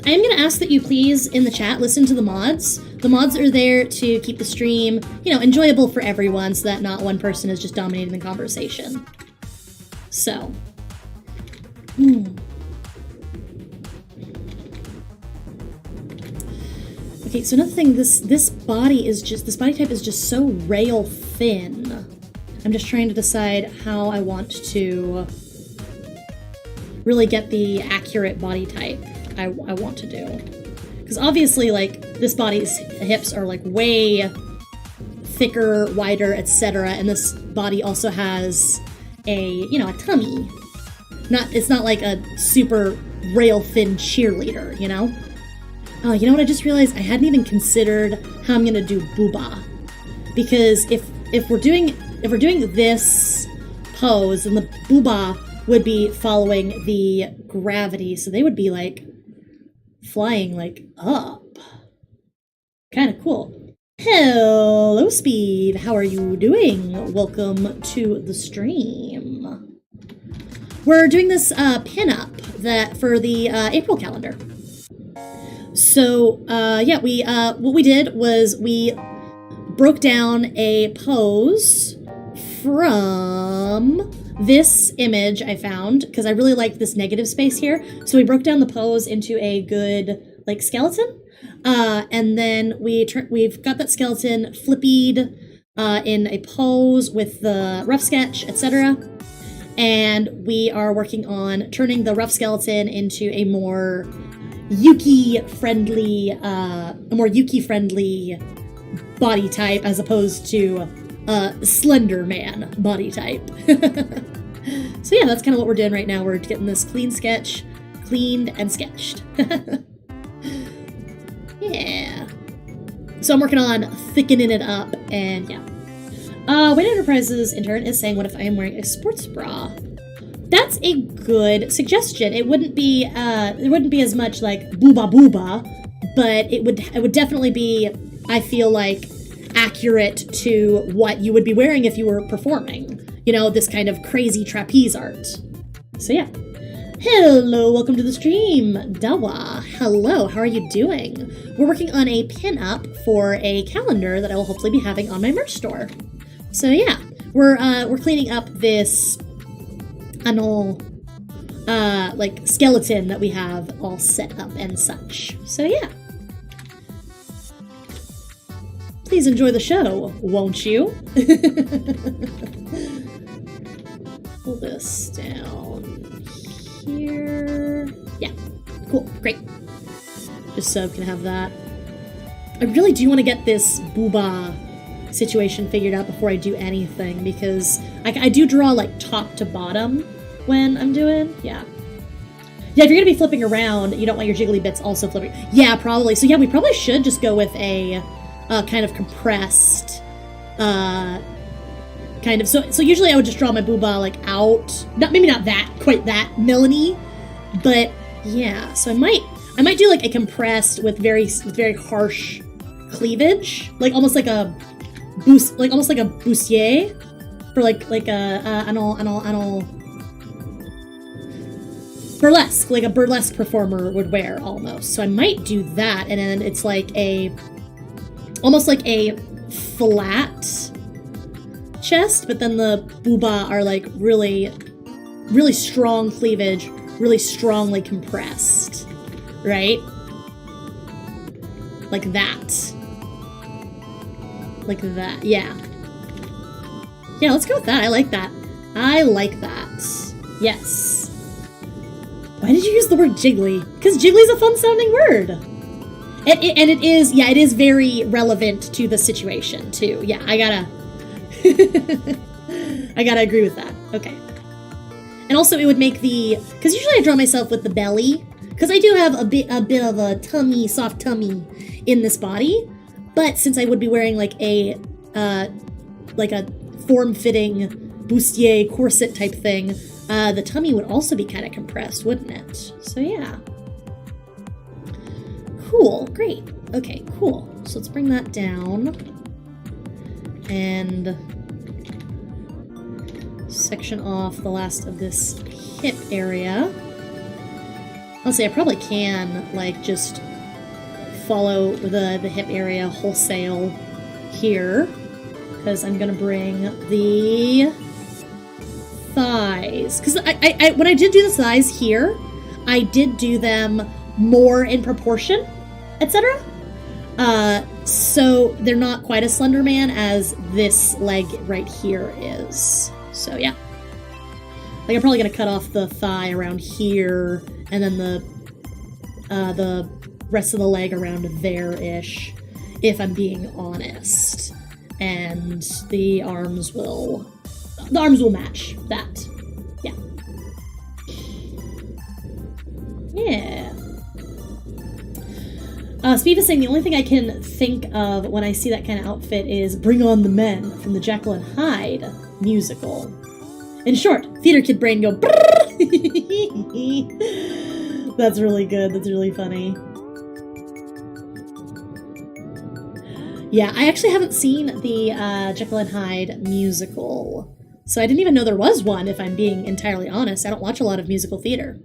I am going to ask that you please, in the chat, listen to the mods. The mods are there to keep the stream, you know, enjoyable for everyone so that not one person is just dominating the conversation. So. Okay, so another thing, this body type is just so rail thin. I'm just trying to decide how I want to really get the accurate body type I want to do. Because obviously, like, this body's hips are, like, way thicker, wider, etc., and this body also has a, you know, a tummy. It's not like a super rail-thin cheerleader, you know? Oh, you know what I just realized? I hadn't even considered how I'm gonna do booba. Because if we're doing this pose, then the booba would be following the gravity, so they would be, like, flying, like, up. Kind of cool. Hello, Speed. How are you doing? Welcome to the stream. We're doing this pinup for the April calendar. So, yeah, what we did was we broke down a pose from this image I found, because I really liked this negative space here. So we broke down the pose into a good, like, skeleton. And then we've got that skeleton flippied in a pose with the rough sketch, etc. And we are working on turning the rough skeleton into a more Yuki-friendly body type, as opposed to Slender Man body type. So yeah, that's kind of what we're doing right now. We're getting this cleaned and sketched. Yeah. So I'm working on thickening it up, and yeah. Wayne Enterprises intern is saying, what if I am wearing a sports bra? That's a good suggestion. It wouldn't be as much like booba booba, but it would definitely be, I feel like, accurate to what you would be wearing if you were performing. You know, this kind of crazy trapeze art. So yeah. Hello, welcome to the stream. Dawa, hello, how are you doing? We're working on a pin-up for a calendar that I will hopefully be having on my merch store. So yeah, we're cleaning up this like skeleton that we have all set up and such. So yeah. Please enjoy the show, won't you? Pull this down here. Yeah, cool, great. Just so I can have that. I really do want to get this booba situation figured out before I do anything, because I do draw like top to bottom when I'm doing, yeah. Yeah, if you're gonna be flipping around, you don't want your jiggly bits also flipping. Yeah, probably. So yeah, we probably should just go with a kind of compressed, kind of. So usually I would just draw my booba like out, maybe not quite that Milani, but yeah. So I might do like a compressed with very harsh cleavage, like almost like a bustier, for like a burlesque, like a burlesque performer would wear almost. So I might do that, and then it's like almost like a flat chest, but then the booba are like really strong cleavage, really strongly compressed, right? Like that. Like that, yeah. Yeah, let's go with that. I like that. I like that. Yes. Why did you use the word jiggly? Because jiggly's a fun sounding word. And it is, yeah, it is very relevant to the situation too. Yeah, I gotta agree with that. Okay. And also it would make because usually I draw myself with the belly, because I do have a bit of a tummy, soft tummy in this body, but since I would be wearing like a form-fitting bustier corset type thing, the tummy would also be kind of compressed, wouldn't it? So yeah. Cool, great. Okay, cool. So let's bring that down. And section off the last of this hip area. Honestly, I probably can, like, just follow the hip area wholesale here, because I'm gonna bring the thighs. Because I when I did do the thighs here, I did do them more in proportion, etc. So they're not quite as slender man as this leg right here is. So yeah. Like, I'm probably gonna cut off the thigh around here, and then the rest of the leg around there-ish, if I'm being honest. And the arms will match that. Yeah. Yeah. Steve is saying the only thing I can think of when I see that kind of outfit is Bring On the Men from the Jekyll and Hyde musical. In short, theater kid brain go That's really good. That's really funny. Yeah, I actually haven't seen the Jekyll and Hyde musical. So I didn't even know there was one, if I'm being entirely honest. I don't watch a lot of musical theater.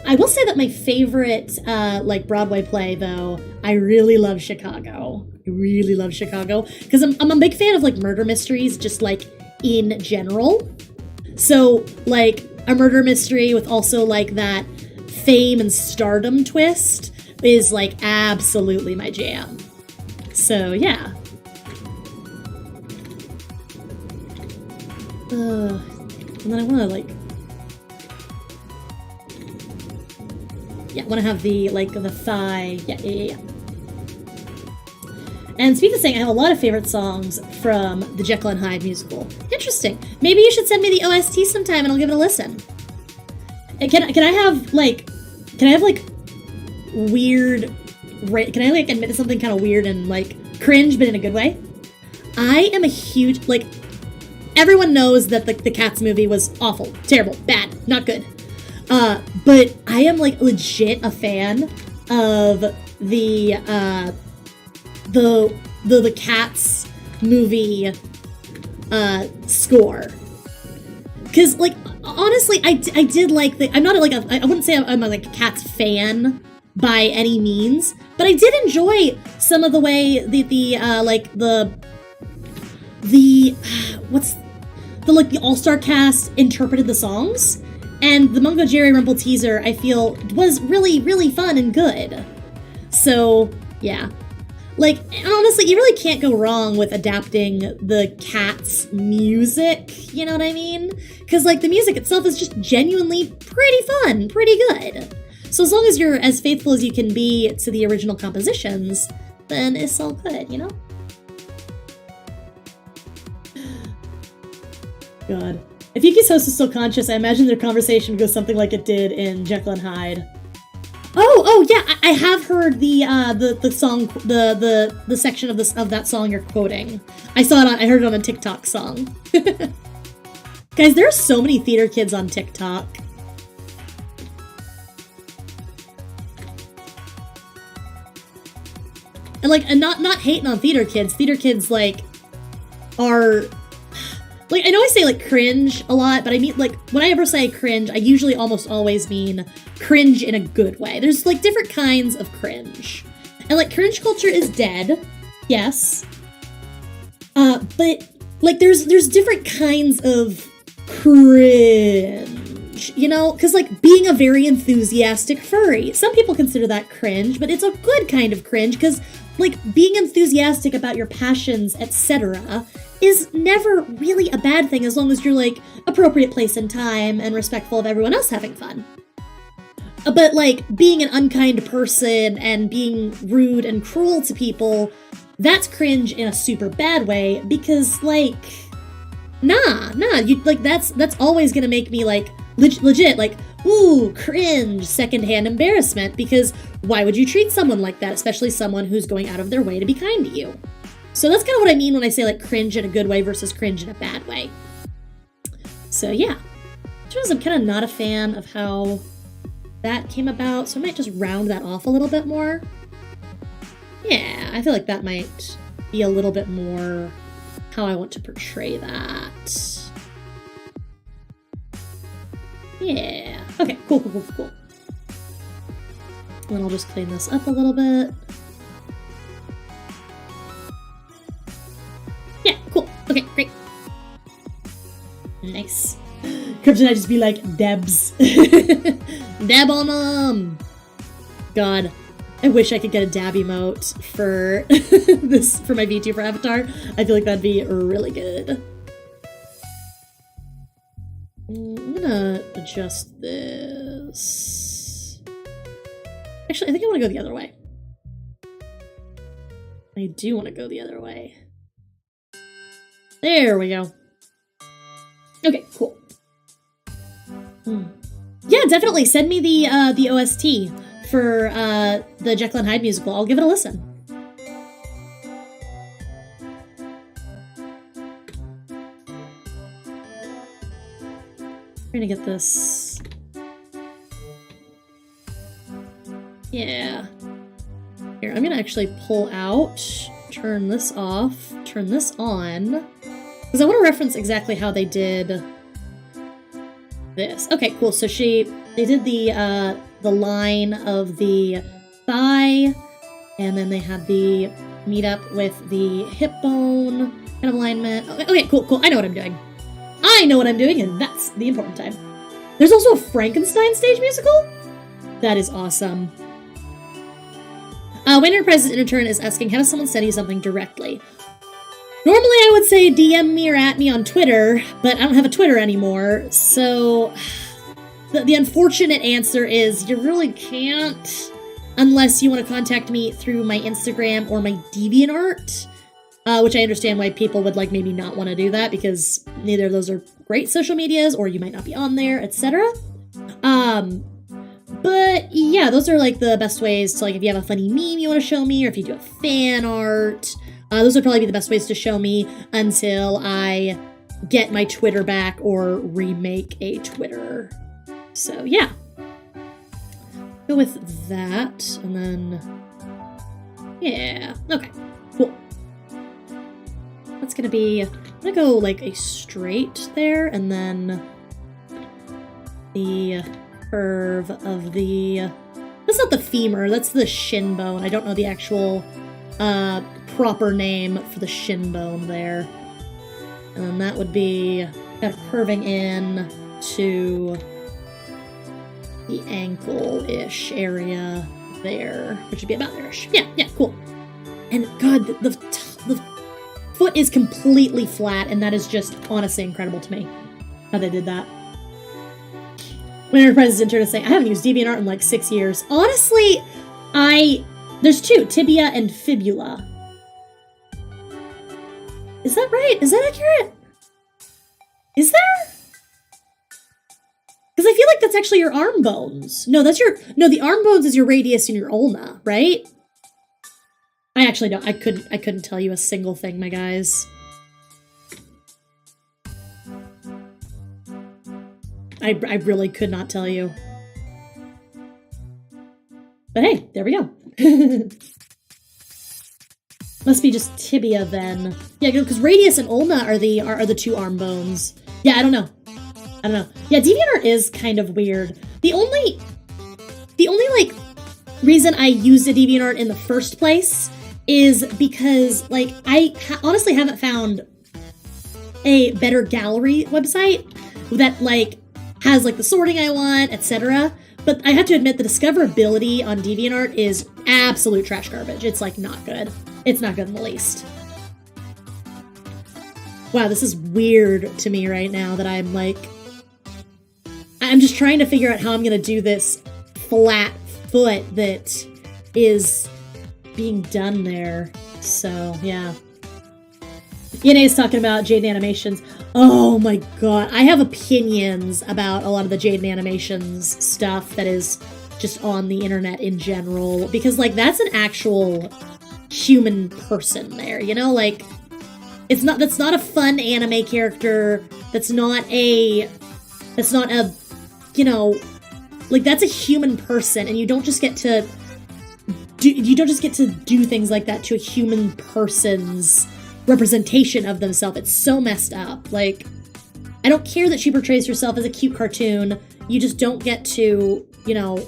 I will say that my favorite, like, Broadway play, though, I really love Chicago. I really love Chicago. Because I'm a big fan of, like, murder mysteries, just, like, in general. So, like, a murder mystery with also, like, that fame and stardom twist is, like, absolutely my jam. So, yeah. And then I want to, like... Yeah, I want to have the, like, the thigh. Yeah. And Speed is saying, I have a lot of favorite songs from the Jekyll and Hyde musical. Interesting. Maybe you should send me the OST sometime and I'll give it a listen. And can I have, like, weird... Can I, like, admit to something kind of weird and, like, cringe, but in a good way? I am a huge, like... Everyone knows that the Cats movie was awful, terrible, bad, not good. But I am, like, legit a fan of the Cats movie score. Because, like, honestly, I did like the... I'm not, like, I wouldn't say I'm like, a Cats fan by any means, but I did enjoy some of the way the All-Star cast interpreted the songs. And the Mungo Jerry Rumble teaser, I feel, was really, really fun and good. So, yeah. Like, honestly, you really can't go wrong with adapting the Cats music, you know what I mean? Because, like, the music itself is just genuinely pretty fun, pretty good. So as long as you're as faithful as you can be to the original compositions, then it's all good, you know? God. If Yuki's host is still conscious, I imagine their conversation would go something like it did in Jekyll and Hyde. Oh yeah, I have heard the song, the section of that song you're quoting. I heard it on a TikTok song. Guys, there are so many theater kids on TikTok. And like, and not hating on theater kids. Theater kids like are like, I know I say like cringe a lot, but I mean like when I ever say cringe, I usually almost always mean cringe in a good way. There's like different kinds of cringe. And like cringe culture is dead. Yes. But like there's different kinds of cringe, you know? Because like being a very enthusiastic furry, some people consider that cringe, but it's a good kind of cringe because like being enthusiastic about your passions, etc., is never really a bad thing as long as you're like appropriate place and time and respectful of everyone else having fun. But like being an unkind person and being rude and cruel to people, that's cringe in a super bad way because like, nah, you like that's always gonna make me like legit like, ooh, cringe, secondhand embarrassment, because why would you treat someone like that, especially someone who's going out of their way to be kind to you? So that's kind of what I mean when I say like cringe in a good way versus cringe in a bad way. So yeah, I'm kind of not a fan of how that came about, so I might just round that off a little bit more. Yeah, I feel like that might be a little bit more how I want to portray that. Yeah. Okay, cool. And then I'll just clean this up a little bit. Yeah, cool. Okay, great. Nice. Kryptonite just be like, Debs. Dab on them! God, I wish I could get a dab emote for for my VTuber avatar. I feel like that'd be really good. I'm gonna adjust this. Actually, I think I want to go the other way. I do want to go the other way. There we go. Okay, cool. Yeah, definitely send me the OST for the Jekyll and Hyde musical. I'll give it a listen. We're gonna get this. Yeah. Here, I'm gonna actually pull out, turn this off, turn this on, because I want to reference exactly how they did this. Okay, cool. So they did the line of the thigh, and then they had the meet up with the hip bone kind of alignment. Okay, cool. I know what I'm doing. And that's the important time. There's also a Frankenstein stage musical? That is awesome. Wayne Enterprises intern is asking, how does someone send you something directly? Normally I would say DM me or at me on Twitter, but I don't have a Twitter anymore, so the unfortunate answer is you really can't unless you want to contact me through my Instagram or my DeviantArt, which I understand why people would like maybe not want to do that because neither of those are great social medias or you might not be on there, etc. But yeah, those are like the best ways to, like, if you have a funny meme you want to show me or if you do a fan art, those would probably be the best ways to show me until I get my Twitter back or remake a Twitter. So yeah. Go with that, and then... yeah. Okay, cool. That's gonna be... I'm gonna go, like, a straight there, and then... the curve of the... that's not the femur, that's the shin bone. I don't know the actual, proper name for the shin bone there. And then that would be kind of curving in to the ankle-ish area there, which would be about there-ish. Yeah, cool. And God, the foot is completely flat, and that is just honestly incredible to me, how they did that. When Enterprises intern is saying, I haven't used DeviantArt in like 6 years. Honestly, there's two, tibia and fibula. Is that right? Is that accurate? Is there? Because I feel like that's actually your arm bones. No, the arm bones is your radius and your ulna, right? I actually don't. I couldn't tell you a single thing, my guys. I really could not tell you. But hey, there we go. Must be just tibia then. Yeah, because radius and ulna are the two arm bones. Yeah, I don't know. Yeah, DeviantArt is kind of weird. The only like reason I used a DeviantArt in the first place is because like I honestly haven't found a better gallery website that like has like the sorting I want, etc. But I have to admit the discoverability on DeviantArt is absolute trash garbage. It's like not good. It's not good in the least. Wow, this is weird to me right now that I'm just trying to figure out how I'm gonna do this flat foot that is being done there. So, yeah. ENA is talking about Jaden Animations. Oh my god, I have opinions about a lot of the Jaden Animations stuff that is just on the internet in general, because like that's an actual human person there, you know? Like that's not a fun anime character. That's not a you know, like that's a human person, and you don't just get to do things like that to a human person's representation of themselves. It's so messed up. Like, I don't care that she portrays herself as a cute cartoon. You just don't get to, you know,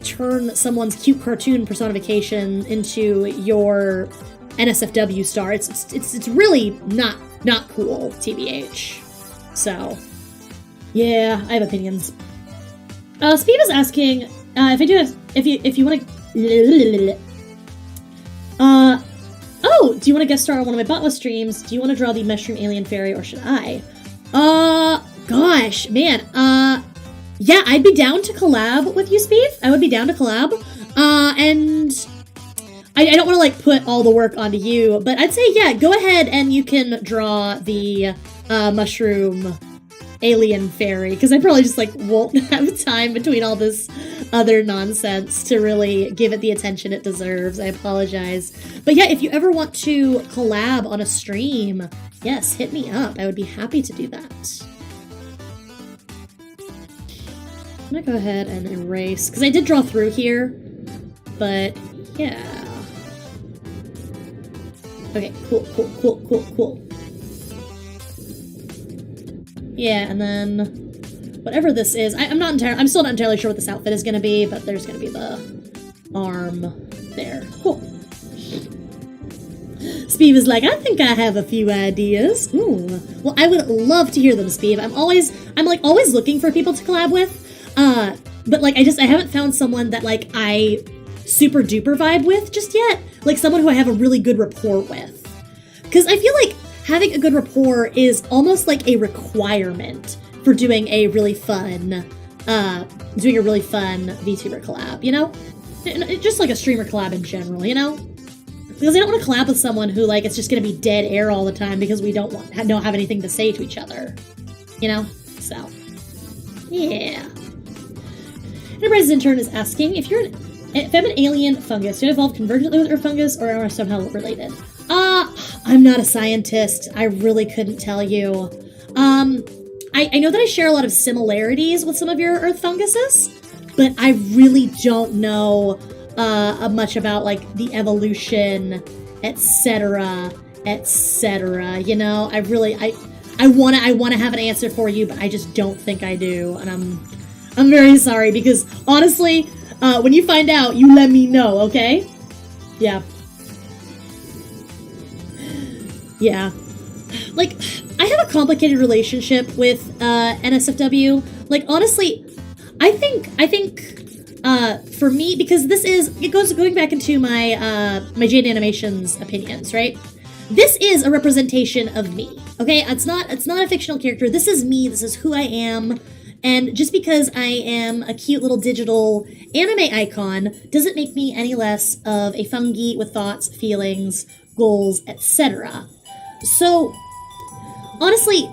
turn someone's cute cartoon personification into your NSFW star. It's really not cool, TBH. So, yeah, I have opinions. Speed is asking if you want to. Oh, do you want to guest star on one of my Botwa streams? Do you want to draw the mushroom alien fairy, or should I? Gosh, man. Yeah, I'd be down to collab with you, Speed. I would be down to collab. And I don't want to like put all the work onto you, but I'd say yeah, go ahead and you can draw the mushroom alien fairy, because I probably just like won't have time between all this other nonsense to really give it the attention it deserves. I apologize. But yeah, if you ever want to collab on a stream, yes, hit me up. I would be happy to do that. I'm gonna go ahead and erase, because I did draw through here, but yeah. Okay, cool. Yeah, and then whatever this is, I'm still not entirely sure what this outfit is gonna be, but there's gonna be the arm there. Cool. Speed was like, I think I have a few ideas. Ooh. Well, I would love to hear them, Speed. I'm always looking for people to collab with. But like, I haven't found someone that like I super duper vibe with just yet. Like someone who I have a really good rapport with. Because I feel like having a good rapport is almost like a requirement for doing a really fun VTuber collab, you know? Just like a streamer collab in general, you know? Because I don't want to collab with someone who like it's just gonna be dead air all the time because we don't have anything to say to each other, you know? So, yeah. Enterprise's intern is asking if I'm an alien fungus, do I evolve convergently with Earth fungus, or am I somehow related? I'm not a scientist. I really couldn't tell you. I know that I share a lot of similarities with some of your Earth funguses, but I really don't know much about like the evolution, etc., you know? I want to have an answer for you, but I just don't think I do, and I'm very sorry, because honestly, when you find out, you let me know, okay? Yeah. Yeah. Like, I have a complicated relationship with NSFW. Like, honestly, I think for me, because going back into my my Jade Animations opinions, right? This is a representation of me, okay? It's not a fictional character. This is me. This is who I am. And just because I am a cute little digital anime icon doesn't make me any less of a fungi with thoughts, feelings, goals, etc. So, honestly,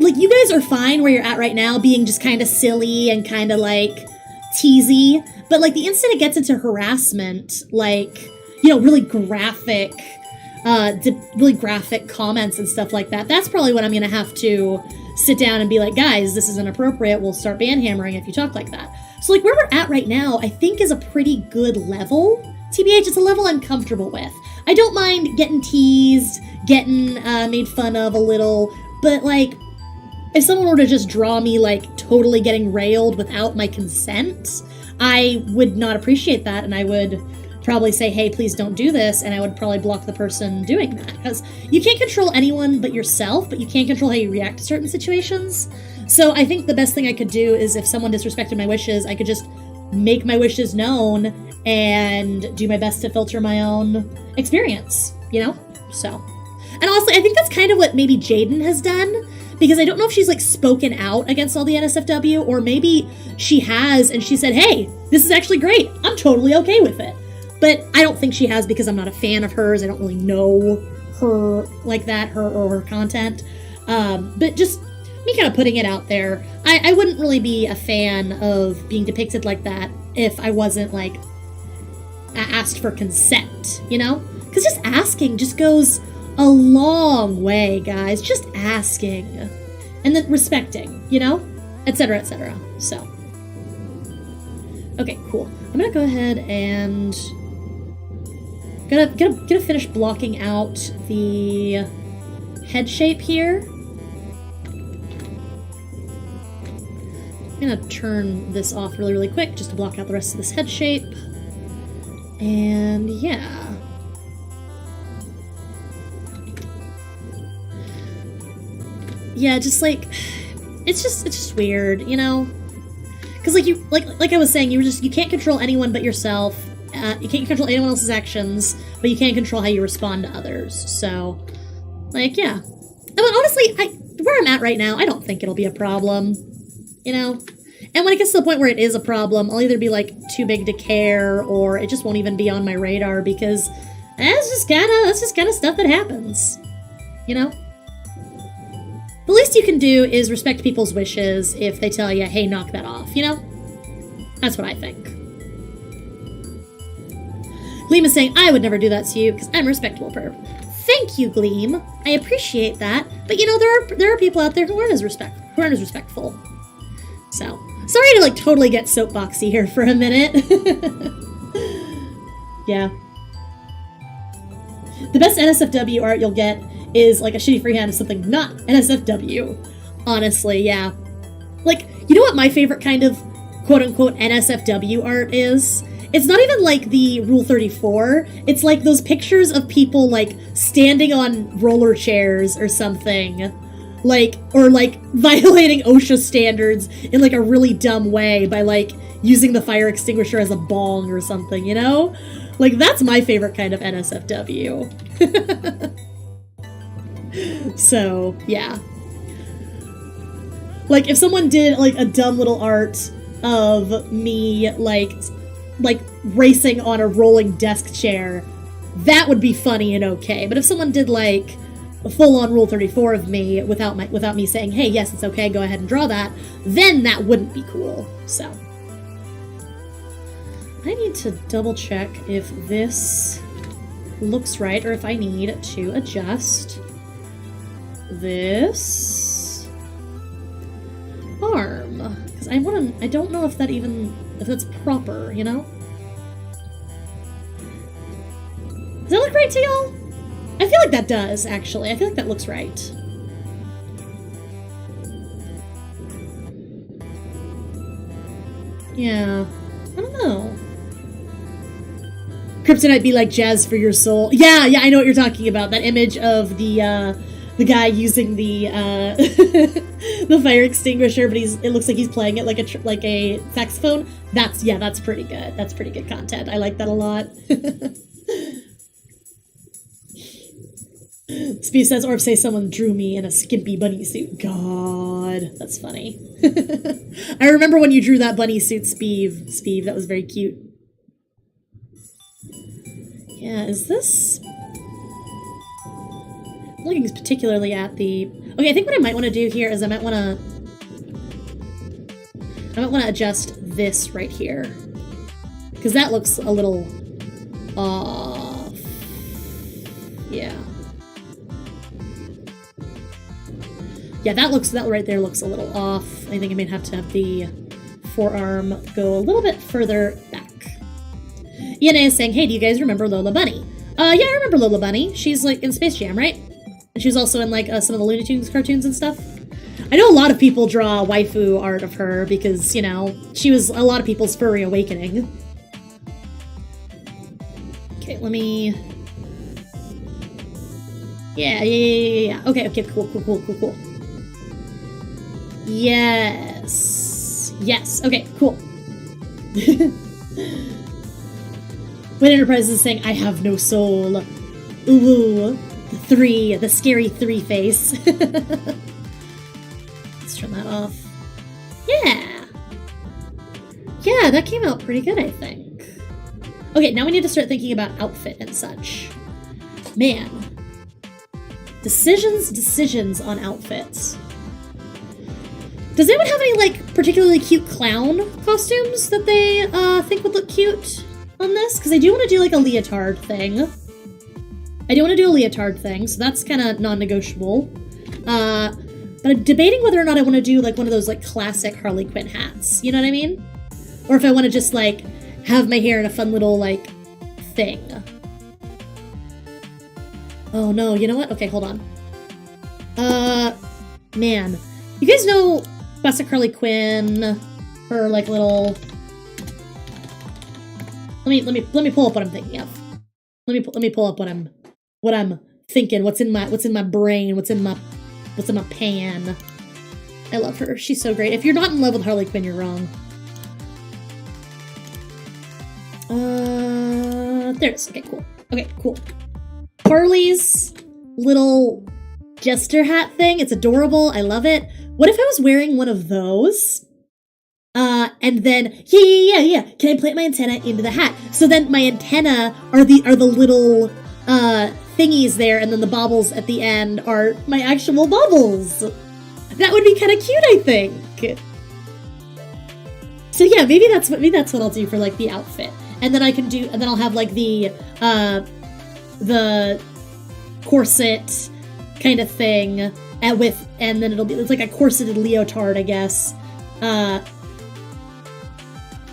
like, you guys are fine where you're at right now, being just kind of silly and kind of, like, teasy. But, like, the instant it gets into harassment, like, you know, really graphic comments and stuff like that, that's probably when I'm going to have to sit down and be like, guys, this is inappropriate. We'll start banhammering if you talk like that. So, like, where we're at right now, I think is a pretty good level. TBH, it's a level I'm comfortable with. I don't mind getting teased, getting made fun of a little, but, like, if someone were to just draw me, like, totally getting railed without my consent, I would not appreciate that, and I would probably say, hey, please don't do this, and I would probably block the person doing that. Because you can't control anyone but yourself, but you can control how you react to certain situations. So I think the best thing I could do is if someone disrespected my wishes, I could just make my wishes known and do my best to filter my own experience, you know? So. And honestly, I think that's kind of what maybe Jaden has done, because I don't know if she's, like, spoken out against all the NSFW, or maybe she has, and she said, hey, this is actually great. I'm totally okay with it. But I don't think she has, because I'm not a fan of hers. I don't really know her like that, her or her content. But just me kind of putting it out there, I wouldn't really be a fan of being depicted like that if I wasn't, like, asked for consent, you know? Because just asking just goes a long way, guys. Just asking. And then respecting, you know? Etc., etc. So. Okay, cool. I'm gonna go ahead and gonna finish blocking out the head shape here. I'm gonna turn this off really, really quick just to block out the rest of this head shape. And yeah. Yeah, just like, it's just weird, you know? Because like I was saying, you can't control anyone but yourself. You can't control anyone else's actions, but you can control how you respond to others. So, like, yeah. I mean, honestly, where I'm at right now, I don't think it'll be a problem, you know? And when it gets to the point where it is a problem, I'll either be, like, too big to care, or it just won't even be on my radar, because that's just kind of stuff that happens, you know? The least you can do is respect people's wishes if they tell you, hey, knock that off, you know? That's what I think. Gleam is saying, I would never do that to you because I'm a respectable perv. Thank you, Gleam. I appreciate that. But, you know, there are people out there who aren't as respectful. So, sorry to, like, totally get soapboxy here for a minute. Yeah. The best NSFW art you'll get is, like, a shitty freehand of something not NSFW. Honestly, yeah. Like, you know what my favorite kind of quote-unquote NSFW art is? It's not even like the Rule 34. It's like those pictures of people, like, standing on roller chairs or something. Like, or, like, violating OSHA standards in, like, a really dumb way by, like, using the fire extinguisher as a bong or something, you know? Like, that's my favorite kind of NSFW. So, yeah. Like, if someone did, like, a dumb little art of me, like racing on a rolling desk chair, that would be funny and okay. But if someone did, like, a full-on Rule 34 of me without me saying, hey, yes, it's okay, go ahead and draw that, then that wouldn't be cool. So, I need to double-check if this looks right, or if I need to adjust this arm. Because I don't know if that's proper, you know? Does that look right to y'all? I feel like that does, actually. I feel like that looks right. Yeah. I don't know. Kryptonite be like jazz for your soul. Yeah, I know what you're talking about. That image of the guy using the the fire extinguisher, but it looks like he's playing it like a saxophone. That's pretty good. That's pretty good content. I like that a lot. Speed says, or say someone drew me in a skimpy bunny suit. God, that's funny. I remember when you drew that bunny suit, Speeve. That was very cute. Yeah, is this... looking particularly at the... Okay, I think what I might want to do here is I might want to adjust this right here. Because that looks a little off. Yeah. Yeah, that right there looks a little off. I think I may have to have the forearm go a little bit further back. ENA is saying, hey, do you guys remember Lola Bunny? Yeah, I remember Lola Bunny. She's like in Space Jam, right? And she was also in like some of the Looney Tunes cartoons and stuff. I know a lot of people draw waifu art of her because, you know, she was a lot of people's furry awakening. Okay, let me... Yeah. Okay, cool. Yes. Okay, cool. When Enterprise is saying, I have no soul. Ooh, the scary 3 face. Let's turn that off. Yeah, that came out pretty good, I think. Okay, now we need to start thinking about outfit and such. Man. Decisions on outfits. Does anyone have any, like, particularly cute clown costumes that they think would look cute on this? Because I do want to do, like, a leotard thing. So that's kind of non-negotiable. But I'm debating whether or not I want to do, like, one of those, like, classic Harley Quinn hats. You know what I mean? Or if I want to just, like, have my hair in a fun little, like, thing. Oh, no, you know what? Okay, hold on. Man. You guys know classic Harley Quinn? Her, like, little... Let me pull up what I'm thinking of. Let me pull up what I'm thinking, what's in my brain, what's in my pan. I love her. She's so great. If you're not in love with Harley Quinn, you're wrong. There it is. Okay, cool. Harley's little Jester hat thing. It's adorable. I love it. What if I was wearing one of those? And then, yeah. Can I plant my antenna into the hat? So then my antenna are the little, thingies there, and then the baubles at the end are my actual baubles. That would be kind of cute, I think. So yeah, maybe that's what I'll do for, like, the outfit. And then I'll have, like, the corset kind of thing, and then it's like a corseted leotard, I guess,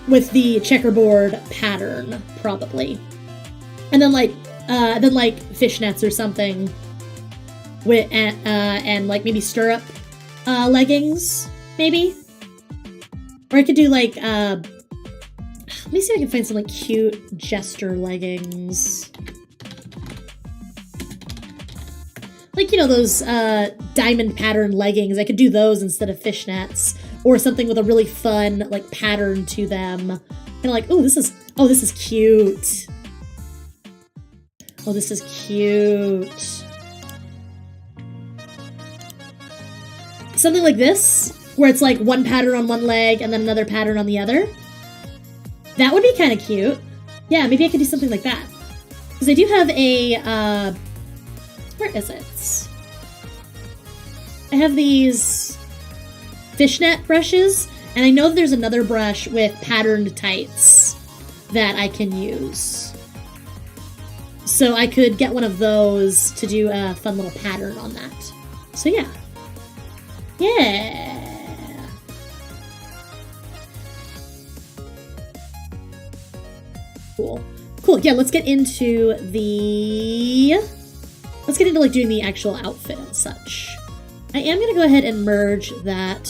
with the checkerboard pattern, probably. And then, like, fishnets or something, with, and like, maybe stirrup, leggings, maybe? Or I could do, like, let me see if I can find some, like, cute Jester leggings. Like, you know, those diamond pattern leggings. I could do those instead of fishnets. Or something with a really fun, like, pattern to them. Kind of like, this is cute. Oh, this is cute. Something like this, where it's like one pattern on one leg and then another pattern on the other. That would be kind of cute. Yeah, maybe I could do something like that. Because I do have a, where is it? I have these fishnet brushes, and I know that there's another brush with patterned tights that I can use. So I could get one of those to do a fun little pattern on that. So yeah. Yeah. Cool. Yeah, let's get into like doing the actual outfit and such. I am gonna go ahead and merge that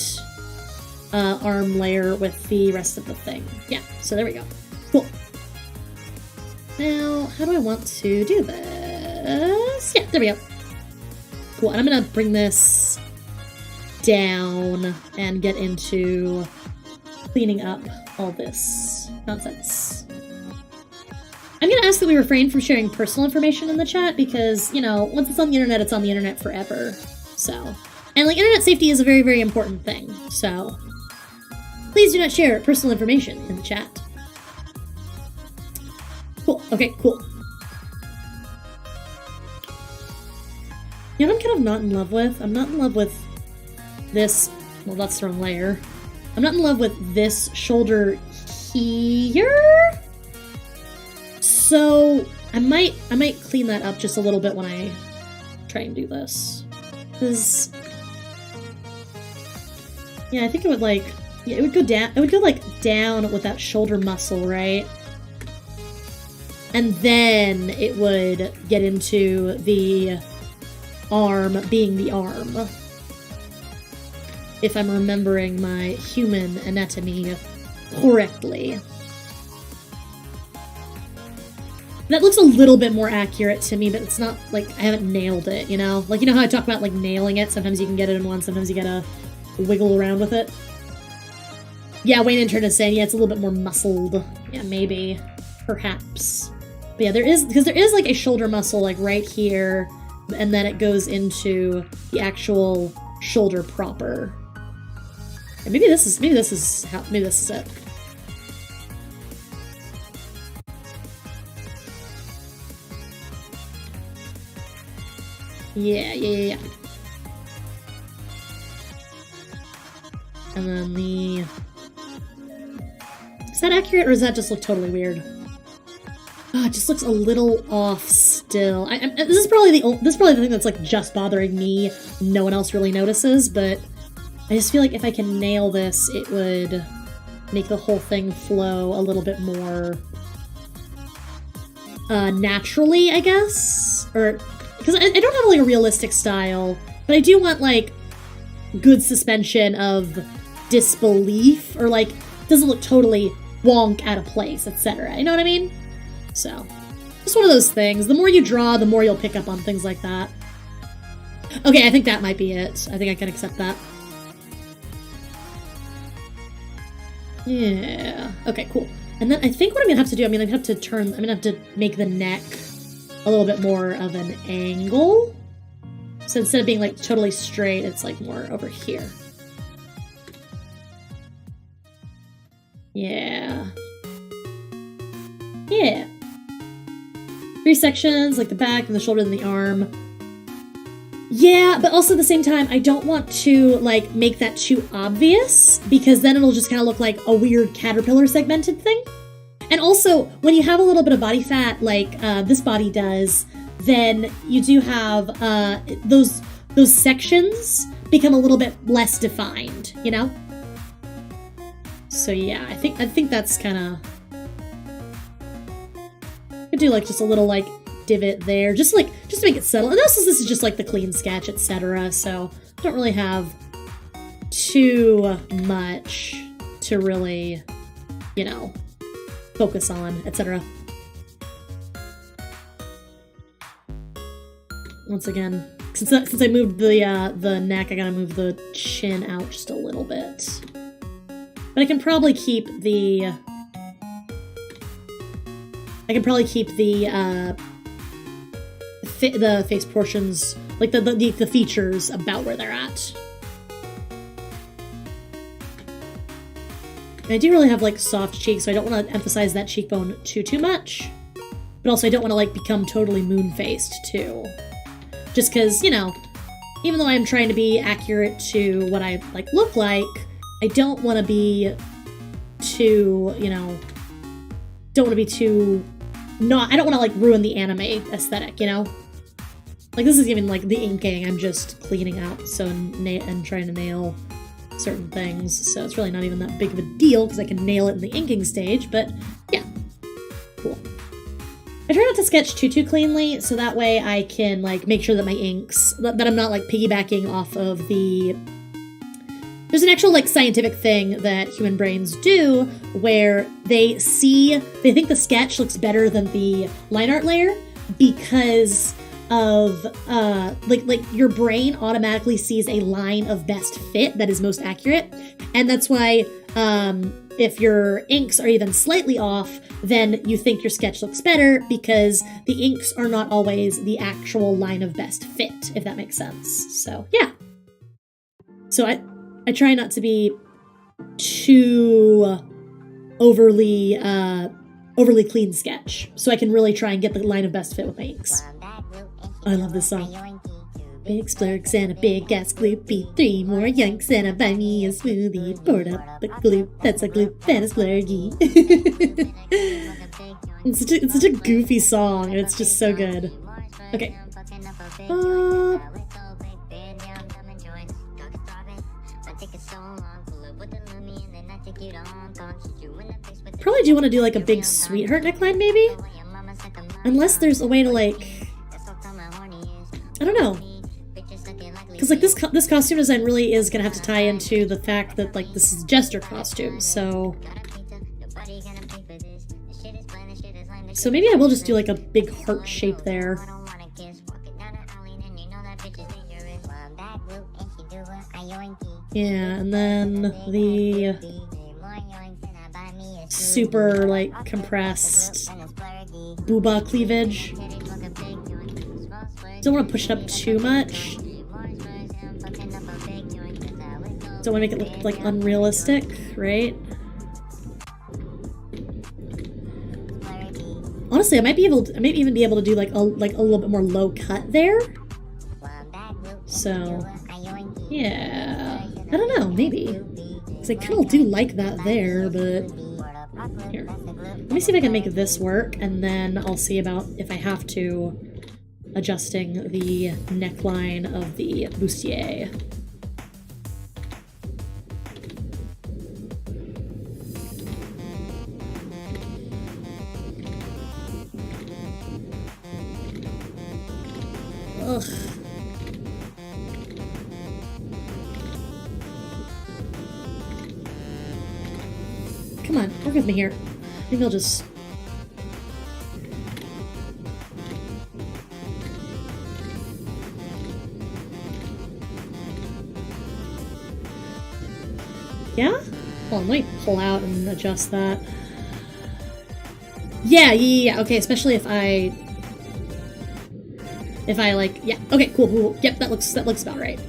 arm layer with the rest of the thing. Yeah, so there we go. Cool. Now, how do I want to do this? Yeah, there we go. Cool, and I'm gonna bring this down and get into cleaning up all this nonsense. I'm gonna ask that we refrain from sharing personal information in the chat because, you know, once it's on the internet forever. So, and like, internet safety is a very, very important thing. So, please do not share personal information in the chat. Cool. Okay, cool. You know what I'm kind of not in love with? I'm not in love with this... Well, that's the wrong layer. I'm not in love with this shoulder here. So I might clean that up just a little bit when I try and do this. Because... Yeah, I think it would like... Yeah, it would go down. It would go like down with that shoulder muscle, right? And then it would get into the arm being the arm. If I'm remembering my human anatomy correctly. That looks a little bit more accurate to me, but it's not like I haven't nailed it, you know? Like, you know how I talk about like nailing it? Sometimes you can get it in one, sometimes you gotta wiggle around with it. Yeah, Wayne Intern is saying, yeah, it's a little bit more muscled. Yeah, maybe. Perhaps. But yeah, there is like a shoulder muscle like right here, and then it goes into the actual shoulder proper. And maybe this is it. Yeah. And then the... Is that accurate, or does that just look totally weird? Oh, it just looks a little off still. This is probably the thing that's like just bothering me. No one else really notices, but I just feel like if I can nail this, it would make the whole thing flow a little bit more naturally, I guess? Or because I don't have like a realistic style, but I do want like good suspension of disbelief, or like doesn't look totally wonk out of place, etc. You know what I mean? So, just one of those things. The more you draw, the more you'll pick up on things like that. Okay, I think that might be it. I think I can accept that. Yeah. Okay, cool. And then I think what I'm gonna have to do, I'm gonna have to make the neck a little bit more of an angle. So instead of being like totally straight, it's like more over here. Yeah. Yeah. 3 sections, like the back and the shoulder and the arm. Yeah, but also at the same time, I don't want to like make that too obvious, because then it'll just kind of look like a weird caterpillar segmented thing. And also, when you have a little bit of body fat, like this body does, then you do have those sections become a little bit less defined, you know? So yeah, I think that's kind of... I could do like just a little like divot there, just to make it settle. And this is just like the clean sketch, etc. So I don't really have too much to really, you know, focus on, etc. Once again, since I moved the neck, I gotta move the chin out just a little bit. But I can probably keep the the face portions, like the features, about where they're at. And I do really have like soft cheeks, so I don't want to emphasize that cheekbone too much. But also I don't want to like become totally moon-faced too. Just because, you know, even though I'm trying to be accurate to what I like look like, I don't want to be too, you know, I don't want to like ruin the anime aesthetic, you know? Like this is even like the inking, I'm just cleaning out and trying to nail certain things, so it's really not even that big of a deal because I can nail it in the inking stage, but yeah, cool. I try not to sketch too cleanly, so that way I can like make sure that my inks, that I'm not like piggybacking off of the... There's an actual like scientific thing that human brains do where they think the sketch looks better than the line art layer because of like your brain automatically sees a line of best fit that is most accurate, and that's why if your inks are even slightly off, then you think your sketch looks better because the inks are not always the actual line of best fit, if that makes sense. So yeah. So I try not to be too overly clean sketch, so I can really try and get the line of best fit with my inks. I love this song. Big splurks and a big ass gloopy. 3 more yunks and a buy me a smoothie. Poured up a gloop, that's a gloop and a splurgy. It's such a goofy song, and it's just so good. Okay. Probably do want to do like a big sweetheart neckline, maybe? Unless there's a way to like... I don't know. Because like this costume design really is going to have to tie into the fact that like this is Jester costume, so... So maybe I will just do like a big heart shape there. Yeah, and then the super like compressed booba cleavage. Don't want to push it up too much. Don't want to make it look like unrealistic, right? Honestly, I might even be able to do like a little bit more low cut there. So, yeah, I don't know, maybe. Because I kind of do like that there, but here. Let me see if I can make this work, and then I'll see about if I have to adjusting the neckline of the bustier. Ugh. Come on, work with me here. Maybe I'll just... Yeah? Hold on, let me pull out and adjust that. Yeah, okay, especially if I like, yeah, okay, cool. Yep, that looks about right.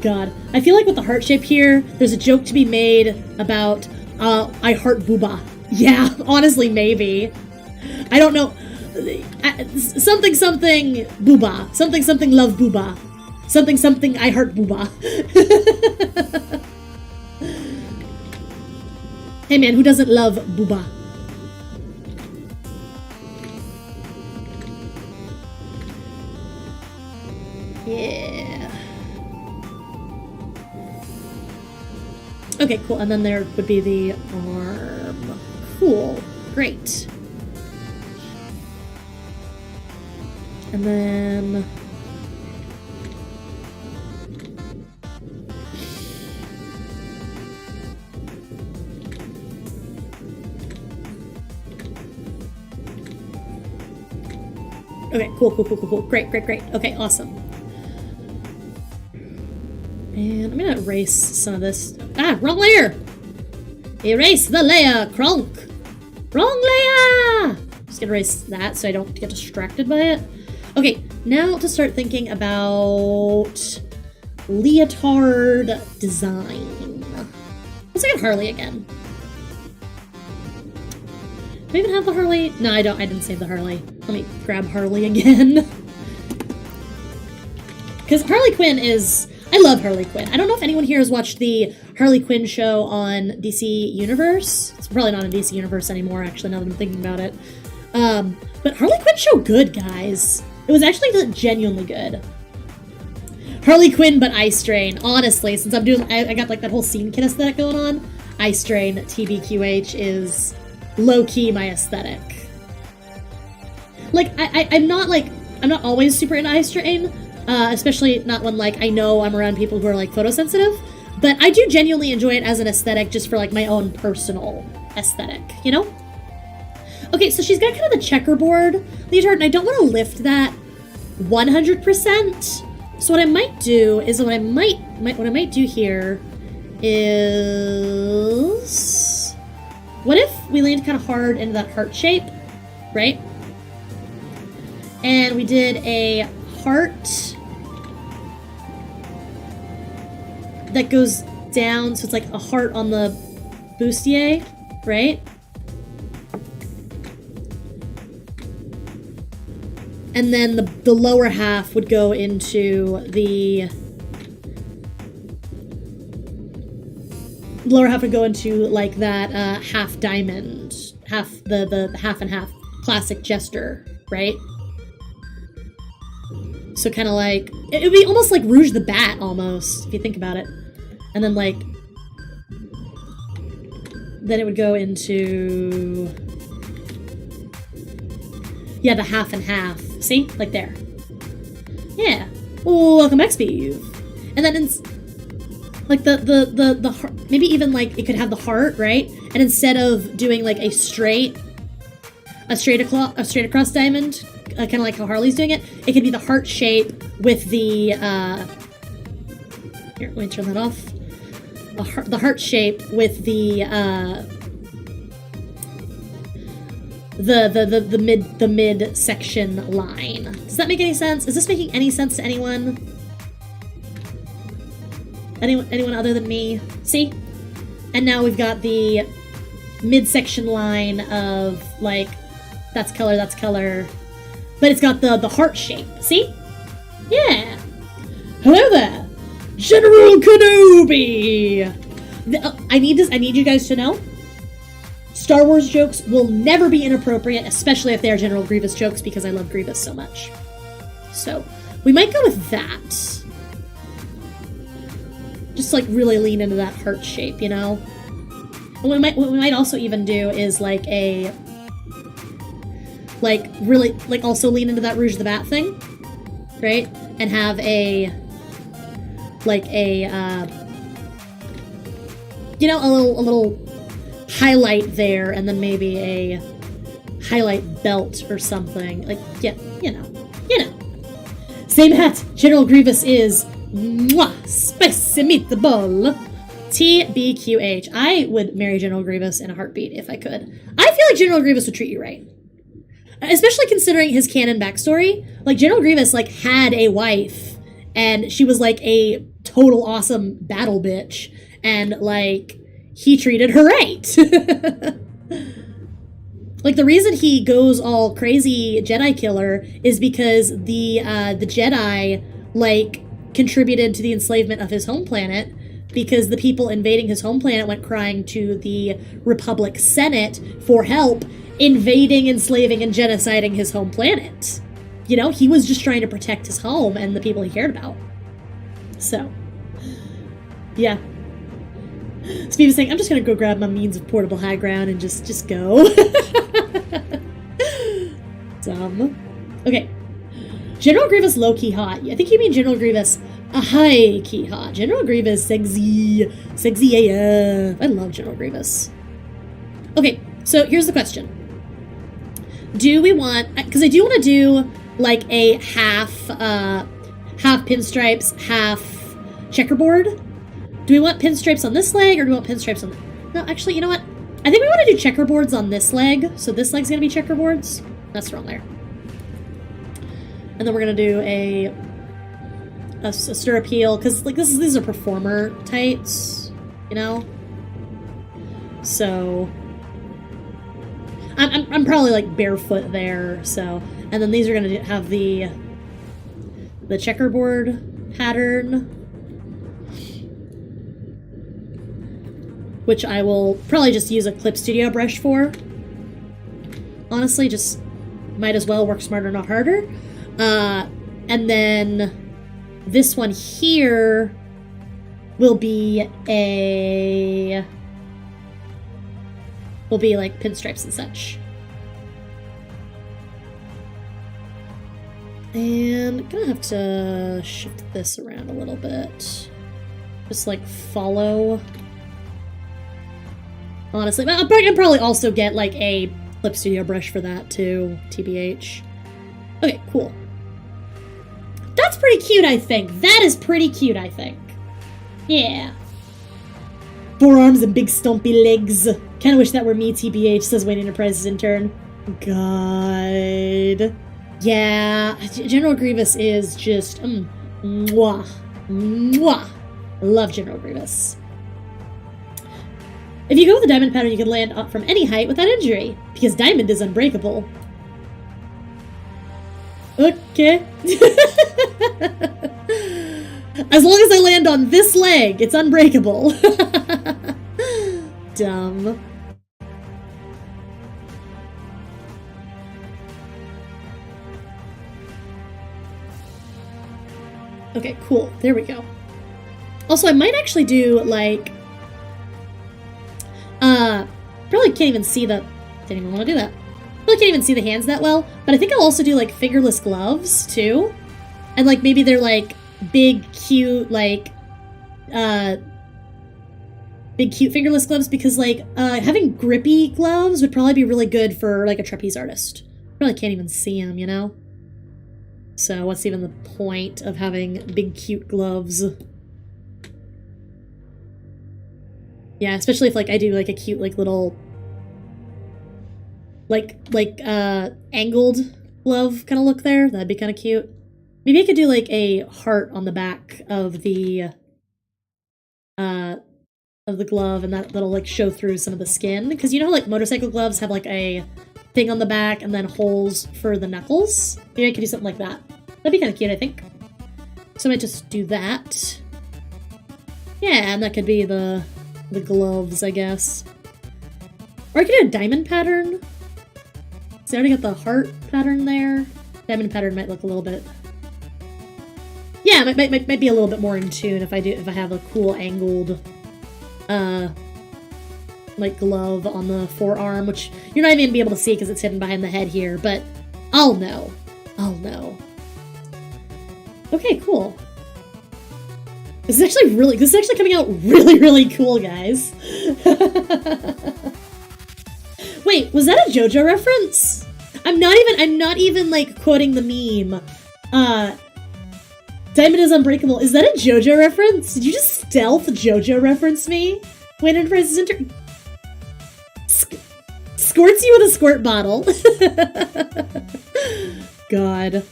God, I feel like with the heart shape here, there's a joke to be made about, I heart booba. Yeah, honestly, maybe. I don't know. Something booba. Something love booba. Something I heart booba. Hey man, who doesn't love booba? Yeah. Okay, cool. And then there would be the arm. Cool. Great. And then... Okay, cool. Great. Okay, awesome. And I'm gonna erase some of this. Ah, wrong layer! Erase the layer, Kronk! Wrong layer! Just gonna erase that so I don't get distracted by it. Okay, now to start thinking about leotard design. Let's look at Harley again. Do I even have the Harley? No, I don't. I didn't save the Harley. Let me grab Harley again. Because Harley Quinn is... I love Harley Quinn. I don't know if anyone here has watched the Harley Quinn show on DC Universe. It's probably not on DC Universe anymore, actually, now that I'm thinking about it. But Harley Quinn show good, guys. It was actually genuinely good. Harley Quinn, but Eye Strain. Honestly, since I'm doing... I got like that whole scene kid aesthetic going on. Eye Strain, TBQH is... low-key my aesthetic. Like, I'm not always super into eye strain, especially not when, like, I know I'm around people who are, like, photosensitive, but I do genuinely enjoy it as an aesthetic just for, like, my own personal aesthetic, you know? Okay, so she's got kind of the checkerboard leotard, and I don't want to lift that 100%, so what I might do is, what I might do here is... What if we leaned kind of hard into that heart shape, right? And we did a heart that goes down, so it's like a heart on the bustier, right? And then the lower half would go into the... lower half would go into, like, that half diamond. The half and half classic Jester, right? So kind of like... it would be almost like Rouge the Bat, almost, if you think about it. And then, like... then it would go into... yeah, the half and half. See? Like there. Yeah. Oh, welcome back, Steve. And then, like, the heart, maybe even, like, it could have the heart, right? And instead of doing, like, a straight across diamond, kind of like how Harley's doing it, it could be the heart shape with the, here, let me turn that off. The heart shape with the mid section line. Does that make any sense? Is this making any sense to anyone? Anyone other than me? See? And now we've got the midsection line of, like, that's color. But it's got the heart shape. See? Yeah. Hello there, General Kenobi! I need you guys to know, Star Wars jokes will never be inappropriate, especially if they are General Grievous jokes, because I love Grievous so much. So, we might go with that. Just, like, really lean into that heart shape, you know? And what we might also even do is, like, a... like, really, like, also lean into that Rouge the Bat thing, right? And have a... like, a, you know, a little highlight there, and then maybe a highlight belt or something. Like, yeah, you know. Same hat, General Grievous is... mwah! Spicy meatball! TBQH. I would marry General Grievous in a heartbeat if I could. I feel like General Grievous would treat you right. Especially considering his canon backstory. Like, General Grievous, like, had a wife, and she was, like, a total awesome battle bitch, and, like, he treated her right. Like, the reason he goes all crazy Jedi killer is because the Jedi, like, contributed to the enslavement of his home planet, because the people invading his home planet went crying to the Republic Senate for help invading, enslaving, and genociding his home planet. You know, he was just trying to protect his home and the people he cared about. So, yeah. Steve is saying, I'm just gonna go grab my means of portable high ground and just go. Dumb. Okay. General Grievous low-key hot. I think you mean General Grievous a high-key hot. General Grievous sexy. Sexy AF. I love General Grievous. Okay, so here's the question. Do we want... because I do want to do, like, a half pinstripes, half checkerboard. Do we want pinstripes on this leg, or do we want pinstripes on... no, actually, you know what? I think we want to do checkerboards on this leg, so this leg's going to be checkerboards. That's wrong there. And then we're going to do a stirrup heel, because, like, these are performer tights, you know? So... I'm probably, like, barefoot there, so... and then these are going to have the checkerboard pattern, which I will probably just use a Clip Studio brush for. Honestly, just might as well work smarter, not harder. And then this one here will be like pinstripes and such. And I'm gonna have to shift this around a little bit. Just like follow. Honestly, but I can probably also get like a Clip Studio brush for that too, TBH. Okay, cool. That's pretty cute, I think. That is pretty cute, I think. Yeah. Forearms and big stumpy legs. Kinda wish that were me, TBH, says Wayne Enterprises intern. God. Yeah, General Grievous is just, mwah. Mwah. Love General Grievous. If you go with the diamond pattern, you can land up from any height without injury, because diamond is unbreakable. Okay. As long as I land on this leg, it's unbreakable. Dumb. Okay, cool. There we go. Also, I might actually do, like... probably can't even see the... Didn't even want to do that. Probably can't even see the hands that well, but I think I'll also do, like, fingerless gloves, too. And, like, maybe they're, like, big, cute, like, big, cute fingerless gloves, because, like, having grippy gloves would probably be really good for, like, a trapeze artist. Probably can't even see them, you know? So what's even the point of having big, cute gloves? Yeah, especially if, like, I do, like, a cute, like, little... angled glove kind of look there. That'd be kind of cute. Maybe I could do, like, a heart on the back of the glove, and that'll, like, show through some of the skin. Because you know how, like, motorcycle gloves have, like, a thing on the back and then holes for the knuckles? Maybe I could do something like that. That'd be kind of cute, I think. So I might just do that. Yeah, and that could be the gloves, I guess. Or I could do a diamond pattern. See, I already got the heart pattern there. Diamond pattern might look a little bit... Yeah, might be a little bit more in tune if I have a cool angled, like, glove on the forearm, which you're not even gonna be able to see because it's hidden behind the head here, but I'll know. I'll know. Okay, cool. This is actually coming out really, really cool, guys. Wait, was that a JoJo reference? I'm not even, like, quoting the meme. Diamond is unbreakable. Is that a JoJo reference? Did you just stealth JoJo reference me? When Enterprise is squirts you with a squirt bottle. God.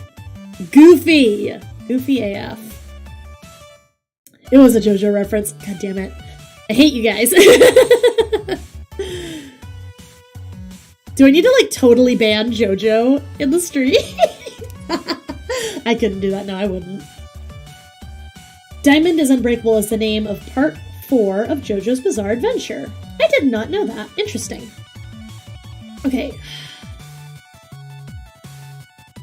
Goofy. Goofy AF. It was a JoJo reference. God damn it. I hate you guys. Do I need to, like, totally ban JoJo in the street? I couldn't do that. No, I wouldn't. Diamond is Unbreakable is the name of Part 4 of JoJo's Bizarre Adventure. I did not know that. Interesting. Okay.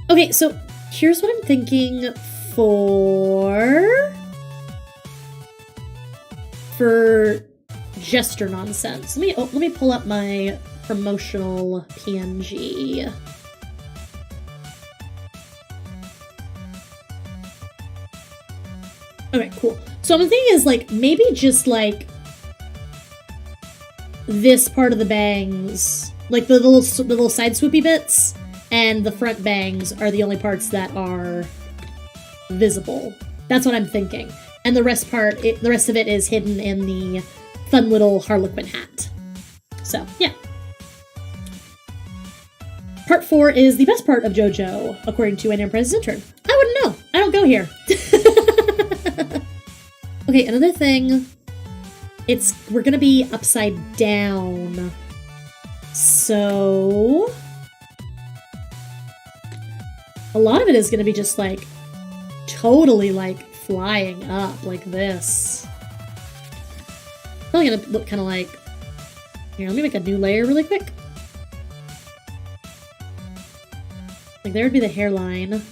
Okay, so here's what I'm thinking for Jester nonsense. Let me pull up my promotional PNG. Okay, cool. So what I'm thinking is, like, maybe just, like, this part of the bangs, like the little side swoopy bits, and the front bangs are the only parts that are visible. That's what I'm thinking. And the rest of it is hidden in the fun little Harlequin hat. So, yeah. Part 4 is the best part of JoJo, according to an Enterprise's intern. I wouldn't know. I don't go here. Okay, another thing. We're gonna be upside down. So... a lot of it is gonna be just, like, totally, like, flying up like this. It's probably gonna look kind of like... Here, let me make a new layer really quick. Like, there would be the hairline.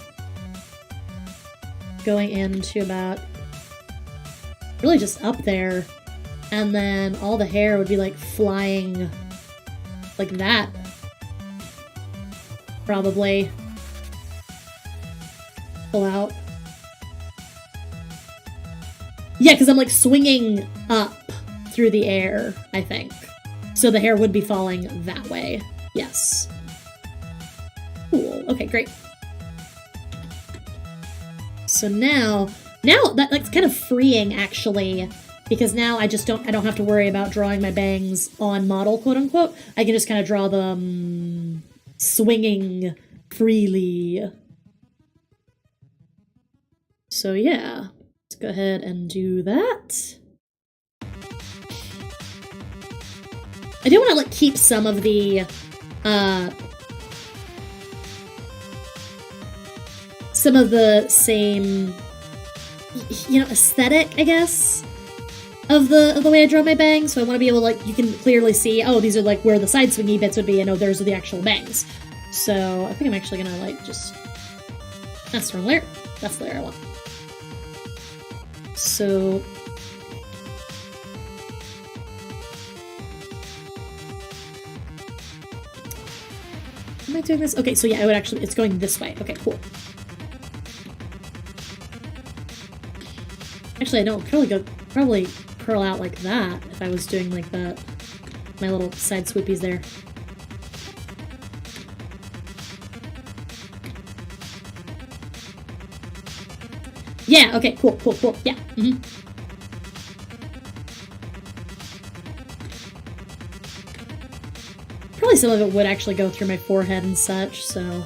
Going into about... really just up there. And then all the hair would be, like, flying like that. Probably. Pull out. Yeah, because I'm, like, swinging up through the air, I think. So the hair would be falling that way. Yes. Cool. Okay, great. So now that's kind of freeing, actually, because now I don't have to worry about drawing my bangs on model, quote unquote. I can just kind of draw them swinging freely. So yeah, let's go ahead and do that. I do want to, like, keep some of the some of the same, you know, aesthetic, I guess, of the way I draw my bangs. So I want to be able to, like, you can clearly see, oh, these are like where the side swingy bits would be, and oh, those are the actual bangs. So I think I'm actually gonna like just, that's the wrong layer. That's the layer I want. So am I doing this? Okay, so yeah, I would actually, it's going this way. Okay, cool. Actually, I don't probably curl out like that if I was doing like that. My little side swoopies there. Yeah, okay, cool, yeah. Probably some of it would actually go through my forehead and such, so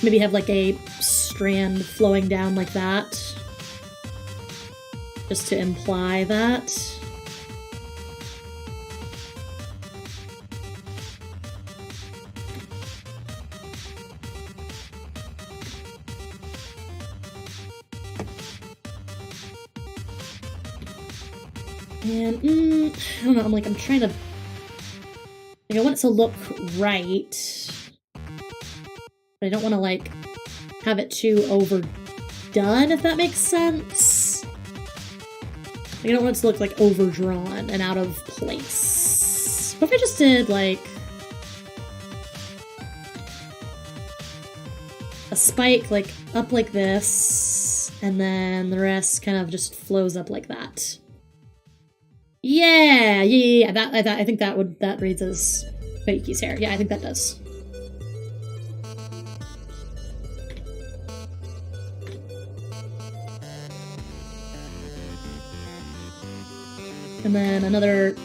maybe have like a strand flowing down like that, just to imply that. And, I don't know, I'm trying to, like, I want it to look right, but I don't want to, like, have it too overdone, if that makes sense. Like, I don't want it to look, like, overdrawn and out of place. What if I just did, like, a spike, like, up like this, and then the rest kind of just flows up like that. Yeah. I think that reads as Koyuki's hair. Yeah, I think that does. And then another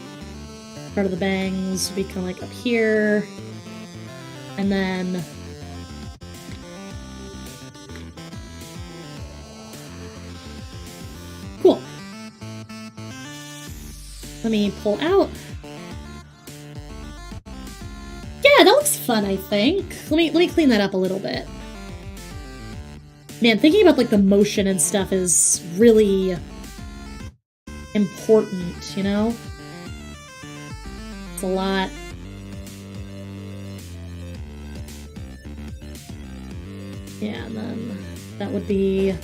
part of the bangs would be kind of like up here, and then cool. Let me pull out. Yeah, that looks fun, I think. Let me clean that up a little bit. Man, thinking about like the motion and stuff is really important, you know? It's a lot. Yeah, and then that would be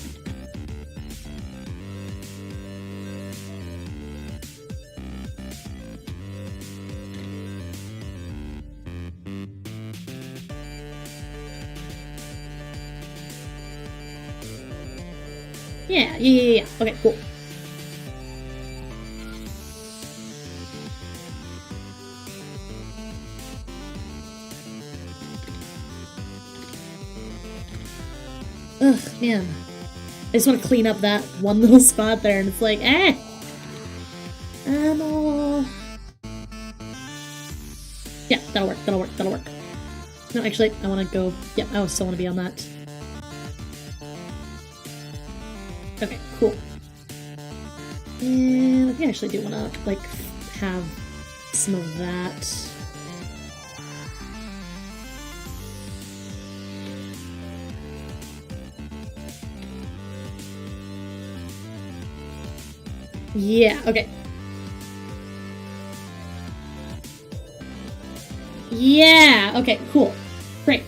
yeah. Okay, cool. Ugh, man. I just want to clean up that one little spot there, and it's like, eh! Yeah, that'll work. No, actually, I want to go, yeah, I still want to be on that. Okay, cool. And I think I actually do want to, like, have some of that. Yeah, okay. Yeah, okay, cool. Great.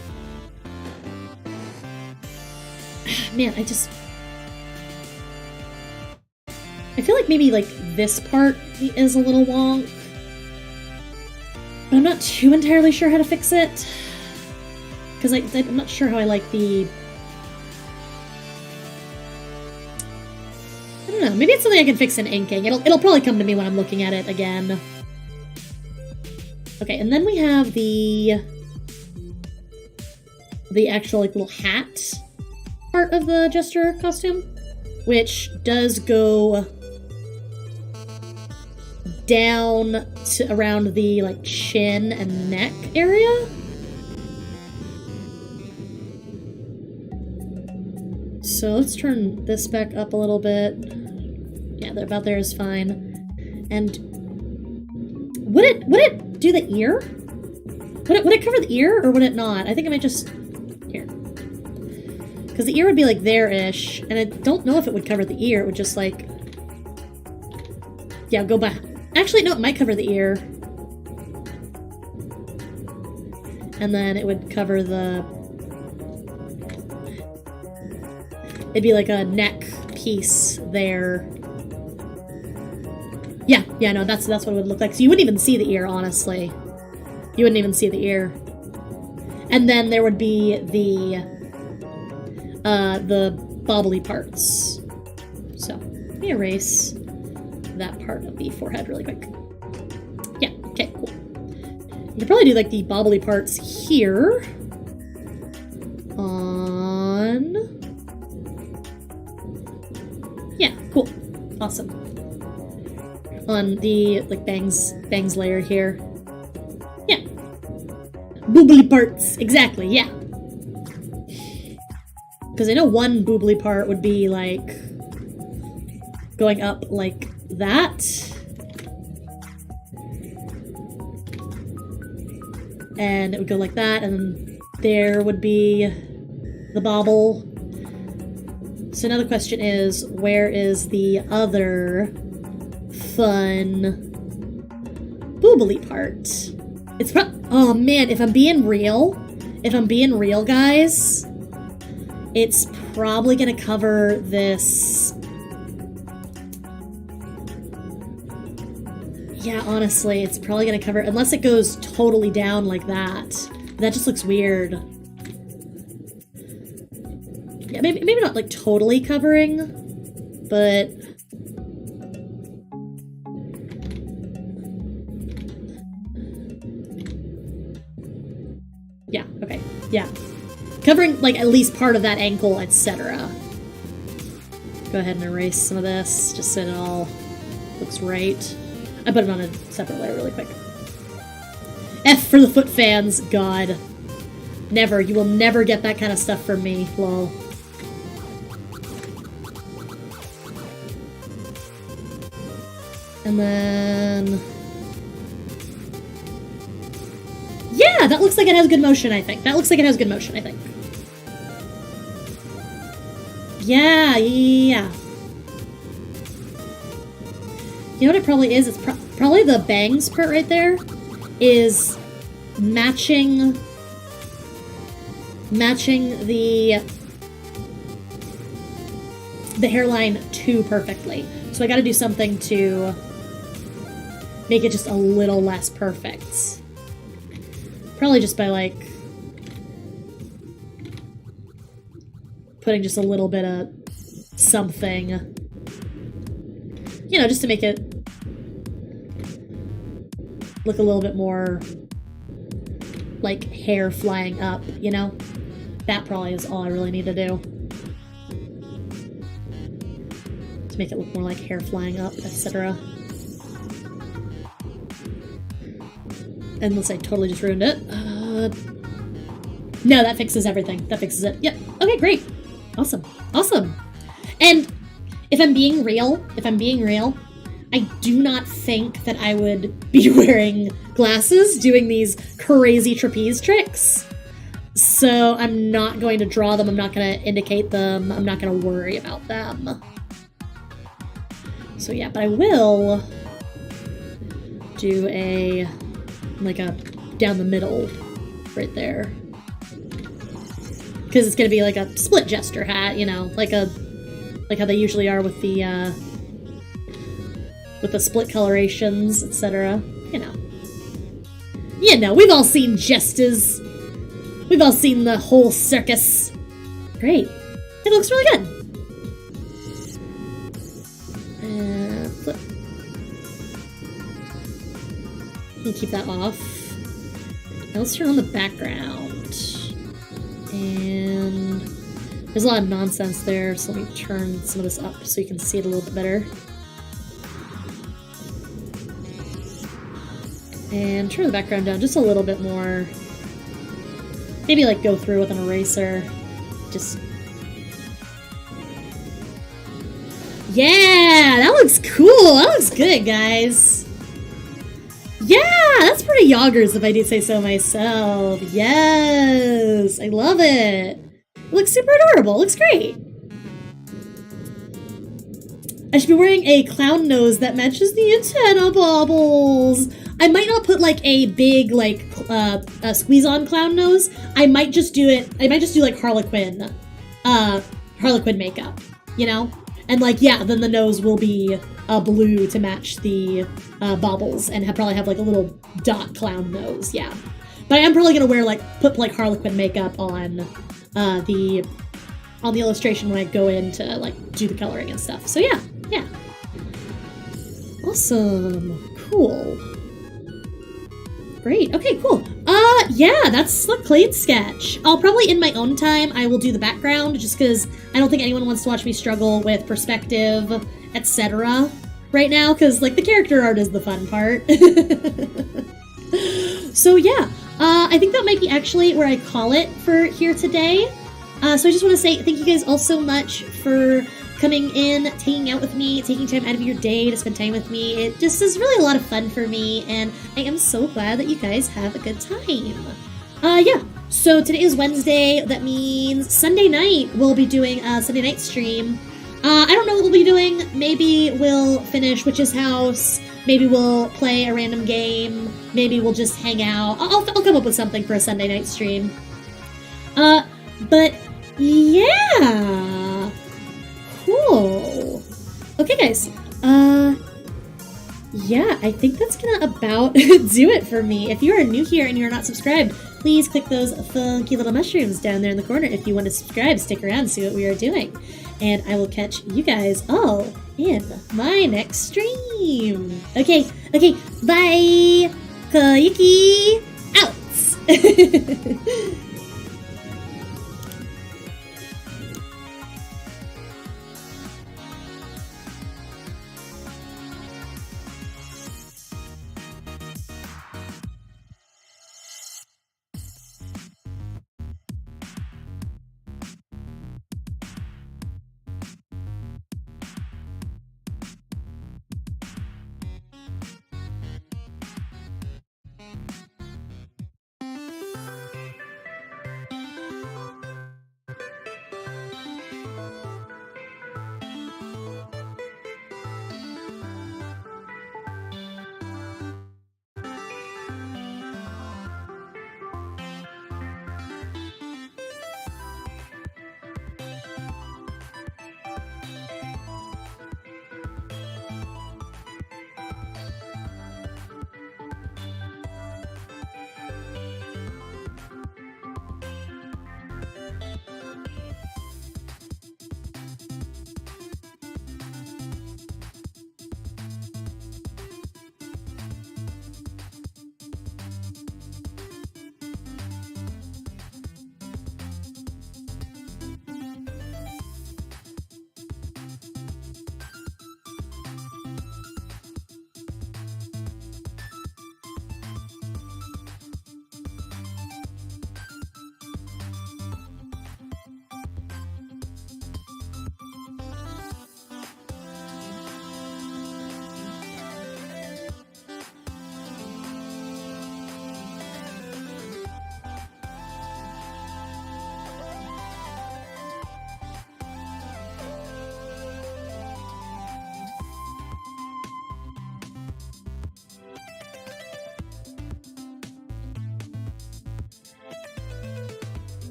Man, I feel like maybe, like, this part is a little wonk. But I'm not too entirely sure how to fix it. Because I'm not sure how I like the... I don't know, maybe it's something I can fix in inking. It'll probably come to me when I'm looking at it again. Okay, and then we have the actual, like, little hat part of the Jester costume, which does go down to around the, like, chin and neck area. So let's turn this back up a little bit. Yeah, about there is fine. And would it do the ear? Would it cover the ear, or would it not? I think I might just... Here. Because the ear would be like there-ish, and I don't know if it would cover the ear. It would just like... Yeah, go back. Actually, no, it might cover the ear. And then it would cover the... It'd be like a neck piece there. Yeah, no, that's what it would look like. So you wouldn't even see the ear, honestly. You wouldn't even see the ear. And then there would be the bobbly parts. So, let me erase that part of the forehead really quick. Yeah, okay, cool. You could probably do like the bobbly parts here. On... Yeah, cool. Awesome. On the, like, bangs layer here. Yeah. Boobly parts. Exactly, yeah. Because I know one boobly part would be, like, going up like that. And it would go like that, and there would be the bobble. So now the question is, where is the other fun boobly part? It's oh man, if I'm being real, guys, it's probably gonna cover this. Yeah, honestly, it's probably gonna cover, unless it goes totally down like that. That just looks weird. Yeah, maybe not like totally covering, but yeah, okay, yeah. Covering like at least part of that ankle, etc. Go ahead and erase some of this, just so it all looks right. I put it on a separate layer really quick. F for the foot fans, God. Never, you will never get that kind of stuff from me, lol. And then... Yeah, that looks like it has good motion, I think. Yeah. You know what it probably is? It's probably the bangs part right there is matching the hairline too perfectly. So I gotta do something to make it just a little less perfect. Probably just by like putting just a little bit of something, you know, just to make it look a little bit more like hair flying up, you know? That probably is all I really need to do. To make it look more like hair flying up, etc. Unless I totally just ruined it. No, that fixes everything. That fixes it. Yep. Okay, great. Awesome. Awesome. And if I'm being real, I do not think that I would be wearing glasses doing these crazy trapeze tricks. So I'm not going to draw them. I'm not going to indicate them. I'm not going to worry about them. So yeah, but I will do a down the middle right there. Because it's going to be like a split Jester hat, you know, like how they usually are with the split colorations, etc. You know, we've all seen Jesters. We've all seen the whole circus. Great. It looks really good. Flip. You keep that off. Now let's turn on the background. And there's a lot of nonsense there, so let me turn some of this up so you can see it a little bit better. And turn the background down just a little bit more. Maybe like go through with an eraser. Just... Yeah! That looks cool! That looks good, guys! Yeah! That's pretty yoggers if I do say so myself. Yes! I love it! It looks super adorable. It looks great. I should be wearing a clown nose that matches the antenna baubles. I might not put like a big like squeeze-on clown nose. I might just do like Harlequin makeup, you know? And like, yeah, then the nose will be blue to match the baubles and probably have like a little dot clown nose, yeah. But I am probably gonna put Harlequin makeup on the illustration when I go in to like do the coloring and stuff. So yeah. Awesome. Cool. Great. Okay, cool. Yeah, that's the Clade sketch. I'll probably, in my own time, I will do the background, just because I don't think anyone wants to watch me struggle with perspective, etc. right now, because, like, the character art is the fun part. So, yeah. I think that might be actually where I call it for here today. So I just want to say thank you guys all so much for coming in, taking out with me, taking time out of your day to spend time with me. It just is really a lot of fun for me, and I am so glad that you guys have a good time. Yeah, so today is Wednesday. That means Sunday night we'll be doing a Sunday night stream. I don't know what we'll be doing. Maybe we'll finish Witch's House. Maybe we'll play a random game. Maybe we'll just hang out. I'll come up with something for a Sunday night stream. But yeah. Cool. Okay, guys. Yeah, I think that's gonna about do it for me. If you are new here and you're not subscribed, please click those funky little mushrooms down there in the corner if you want to subscribe. Stick around, see what we are doing. And I will catch you guys all in my next stream. Okay, bye! Koyuki out!